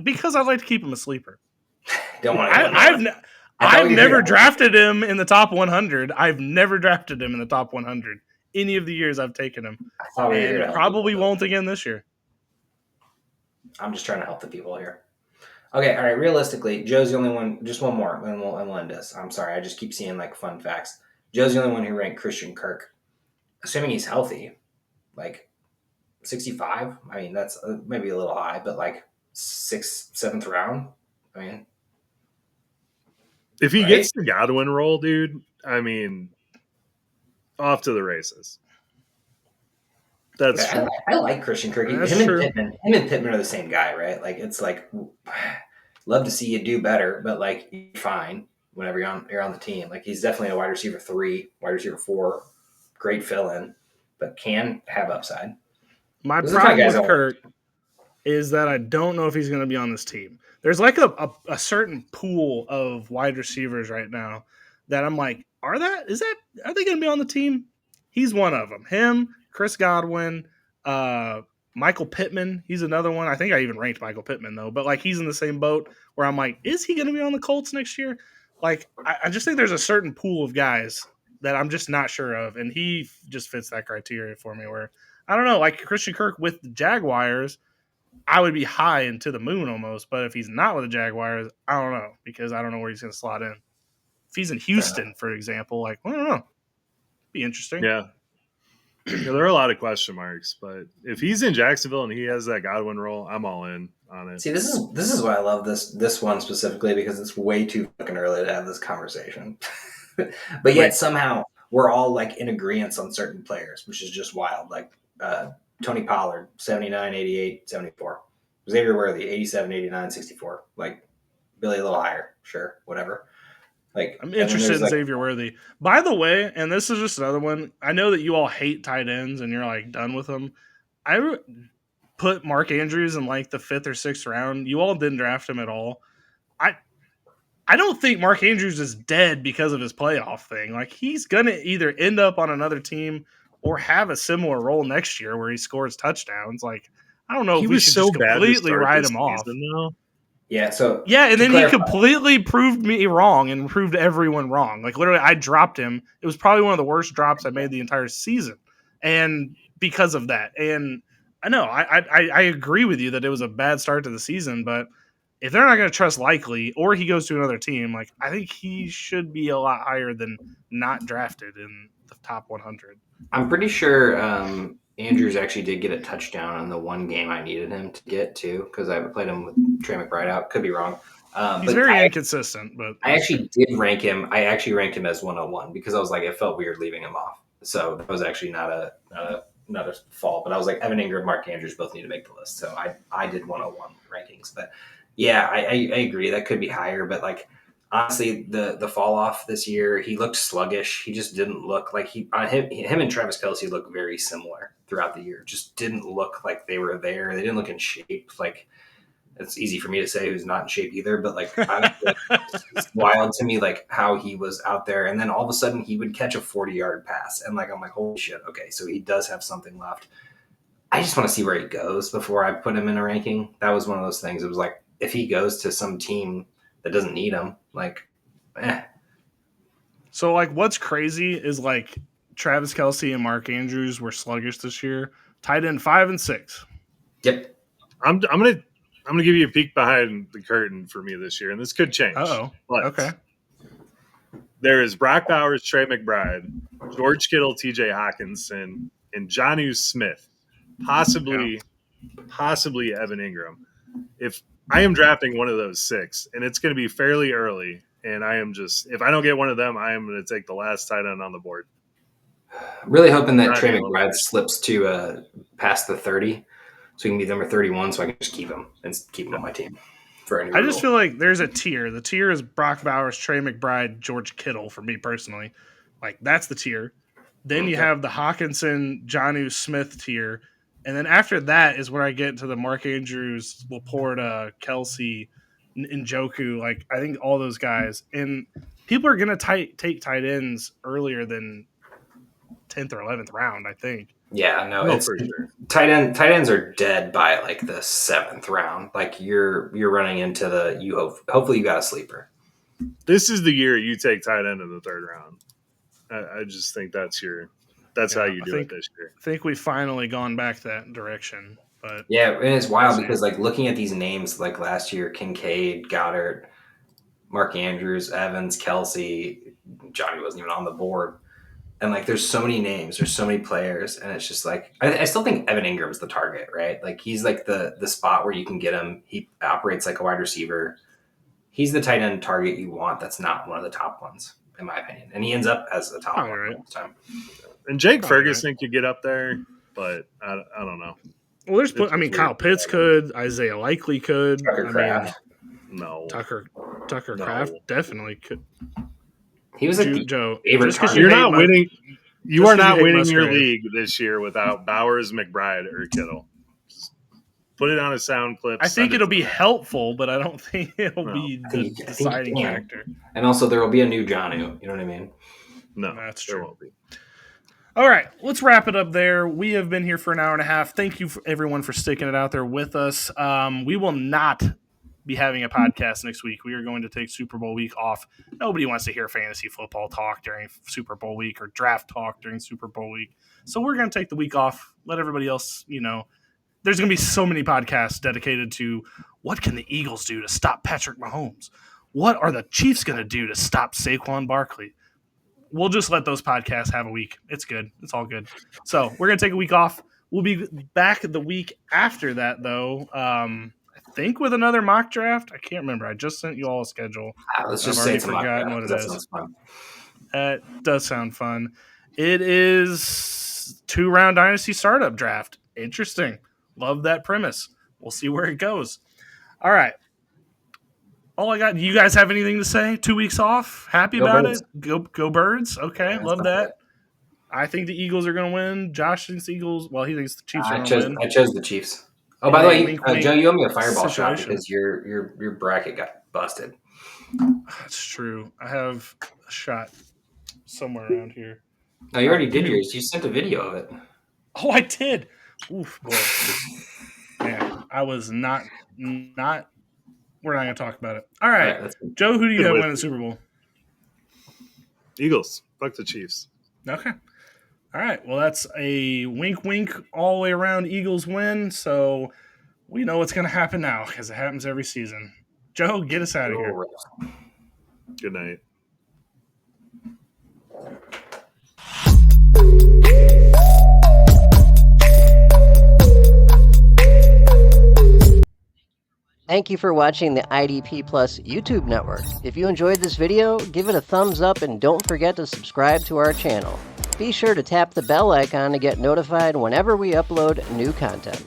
because I like to keep him a sleeper. Don't worry. I've never drafted him in the top 100. I've never drafted him in the top 100 any of the years I've taken him, and probably won't again this year. I'm just trying to help the people here. Okay, all right. Realistically, Joe's the only one. Just one more, and we'll end this. I'm sorry, I just keep seeing like fun facts. Joe's the only one who ranked Christian Kirk. Assuming he's healthy, like 65. I mean, that's maybe a little high, but like 6th, 7th round. I mean, if he gets the Godwin role, dude, I mean, off to the races. That's true. I like Christian Kirk. Him and Pittman are the same guy, right? Like it's like, love to see you do better, but like you're fine whenever you're on the team. Like he's definitely a wide receiver 3, wide receiver 4. Great fill-in, but can have upside. My problem with Kirk is that I don't know if he's going to be on this team. There's like a certain pool of wide receivers right now that I'm like, are they going to be on the team? He's one of them. Him, Chris Godwin, Michael Pittman. He's another one. I think I even ranked Michael Pittman though, but like he's in the same boat where I'm like, is he going to be on the Colts next year? Like, I just think there's a certain pool of guys that I'm just not sure of, and he just fits that criteria for me. Where I don't know, like Christian Kirk with the Jaguars, I would be high and to the moon almost. But if he's not with the Jaguars, I don't know because I don't know where he's going to slot in. If he's in Houston, for example, like I don't know, be interesting. Yeah, there are a lot of question marks, but if he's in Jacksonville and he has that Godwin role, I'm all in on it. See, this is why I love this one specifically because it's way too fucking early to have this conversation. But yet somehow we're all like in agreement on certain players, which is just wild. Like Tony Pollard, 79, 88, 74. Xavier Worthy, 87, 89, 64. Like Billy a little higher, sure, whatever. Like I'm interested in Xavier Worthy. By the way, and this is just another one. I know that you all hate tight ends and you're like done with them. I put Mark Andrews in like the 5th or 6th round. You all didn't draft him at all. I don't think Mark Andrews is dead because of his playoff thing. Like he's gonna either end up on another team or have a similar role next year where he scores touchdowns. Like I don't know if we should just completely write him off. Yeah, so and then he completely proved me wrong and proved everyone wrong. Like literally, I dropped him. It was probably one of the worst drops I made the entire season, and because of that. And I know I agree with you that it was a bad start to the season, but if they're not going to trust Likely or he goes to another team, like I think he should be a lot higher than not drafted in the top 100. I'm pretty sure Andrews actually did get a touchdown in the one game I needed him to get too, because I played him with Trey McBride out. Could be wrong. He's very inconsistent, but I actually did rank him. I actually ranked him as 101 because I was like, it felt weird leaving him off. So that was actually not a fault. But I was like, Evan Ingram, Mark Andrews both need to make the list. So I did 101 rankings. But yeah, I agree. That could be higher. But like, honestly, the fall off this year, he looked sluggish. He just didn't look like him and Travis Kelce look very similar throughout the year. Just didn't look like they were there. They didn't look in shape. Like it's easy for me to say who's not in shape either, but like it's wild to me like how he was out there, and then all of a sudden he would catch a 40-yard pass, and like I'm like, holy shit, okay, so he does have something left. I just want to see where he goes before I put him in a ranking. That was one of those things. It was like if he goes to some team that doesn't need him, like, So, like, what's crazy is, like, Travis Kelce and Mark Andrews were sluggish this year. Tight end 5 and 6. Yep. I'm gonna give you a peek behind the curtain for me this year, and this could change. Okay. There is Brock Bowers, Trey McBride, George Kittle, T.J. Hawkinson, and Jonnu Smith, possibly Evan Ingram. If I am drafting one of those 6, and it's going to be fairly early, and I am just if I don't get one of them, I am going to take the last tight end on the board. Really hoping that Trey McBride slips to past the 30, so he can be number 31, so I can just keep him on my team. I just feel like there's a tier. The tier is Brock Bowers, Trey McBride, George Kittle for me personally. Like that's the tier. Then you have the Hawkinson, Jonnu Smith tier. And then after that is where I get to the Mark Andrews, Laporta, Kelce, Njoku. Like I think all those guys. And people are going to take tight ends earlier than 10th or 11th round, I think. Yeah, no, it's for sure. Tight ends are dead by like the 7th round. Like you're running into hopefully you got a sleeper. This is the year you take tight end in the 3rd round. I just think that's how you do it this year. I think we've finally gone back that direction. But yeah, and it's wild because like looking at these names like last year, Kincaid, Goddard, Mark Andrews, Evans, Kelce, Johnny wasn't even on the board. And like, there's so many names, there's so many players, and it's just like I still think Evan Ingram's the target, right? Like he's like the spot where you can get him. He operates like a wide receiver. He's the tight end target you want. That's not one of the top ones, in my opinion, and he ends up as the top one all the time. And Jake Ferguson could get up there, but I don't know. Well, Kyle Pitts could, Isaiah Likely could, Tucker Kraft. No, Tucker Kraft definitely could. He was like Joe. You're not winning. You are not winning your league this year without Bowers, McBride, or Kittle. Just put it on a sound clip. I think it'll be helpful, but I don't think it'll be the deciding factor. And also, there will be a new Jonnu. You know what I mean? No, that's true. There won't be. All right, let's wrap it up there. We have been here for an hour and a half. Thank you, everyone, for sticking it out there with us. We will not be having a podcast next week. We are going to take Super Bowl week off. Nobody wants to hear fantasy football talk during Super Bowl week or draft talk during Super Bowl week. So we're going to take the week off, let everybody else, there's going to be so many podcasts dedicated to what can the Eagles do to stop Patrick Mahomes? What are the Chiefs going to do to stop Saquon Barkley? We'll just let those podcasts have a week. It's good. It's all good. So we're going to take a week off. We'll be back the week after that, though. I think with another mock draft. I can't remember. I just sent you all a schedule. Let's just say it's forgotten what it is. It does sound fun. It is 2-round Dynasty startup draft. Interesting. Love that premise. We'll see where it goes. All right. All I got. Do you guys have anything to say? 2 weeks off? Happy about it? Go Birds. Okay. Yeah, love that. I think the Eagles are going to win. Josh thinks the Eagles. Well, he thinks the Chiefs are going to win. I chose the Chiefs. Oh, by the way, Joe, you owe me a fireball shot because your bracket got busted. That's true. I have a shot somewhere around here. No, you already did yours. You sent a video of it. Oh, I did. Oof, boy. Man, I was not. We're not going to talk about it. All right. Joe, who do you have winning the Super Bowl? Eagles. Fuck the Chiefs. Okay. All right. Well, that's a wink, wink, all the way around Eagles win. So we know what's going to happen now because it happens every season. Joe, get us out of here. Good night. Thank you for watching the IDP Plus YouTube network. If you enjoyed this video, give it a thumbs up and don't forget to subscribe to our channel. Be sure to tap the bell icon to get notified whenever we upload new content.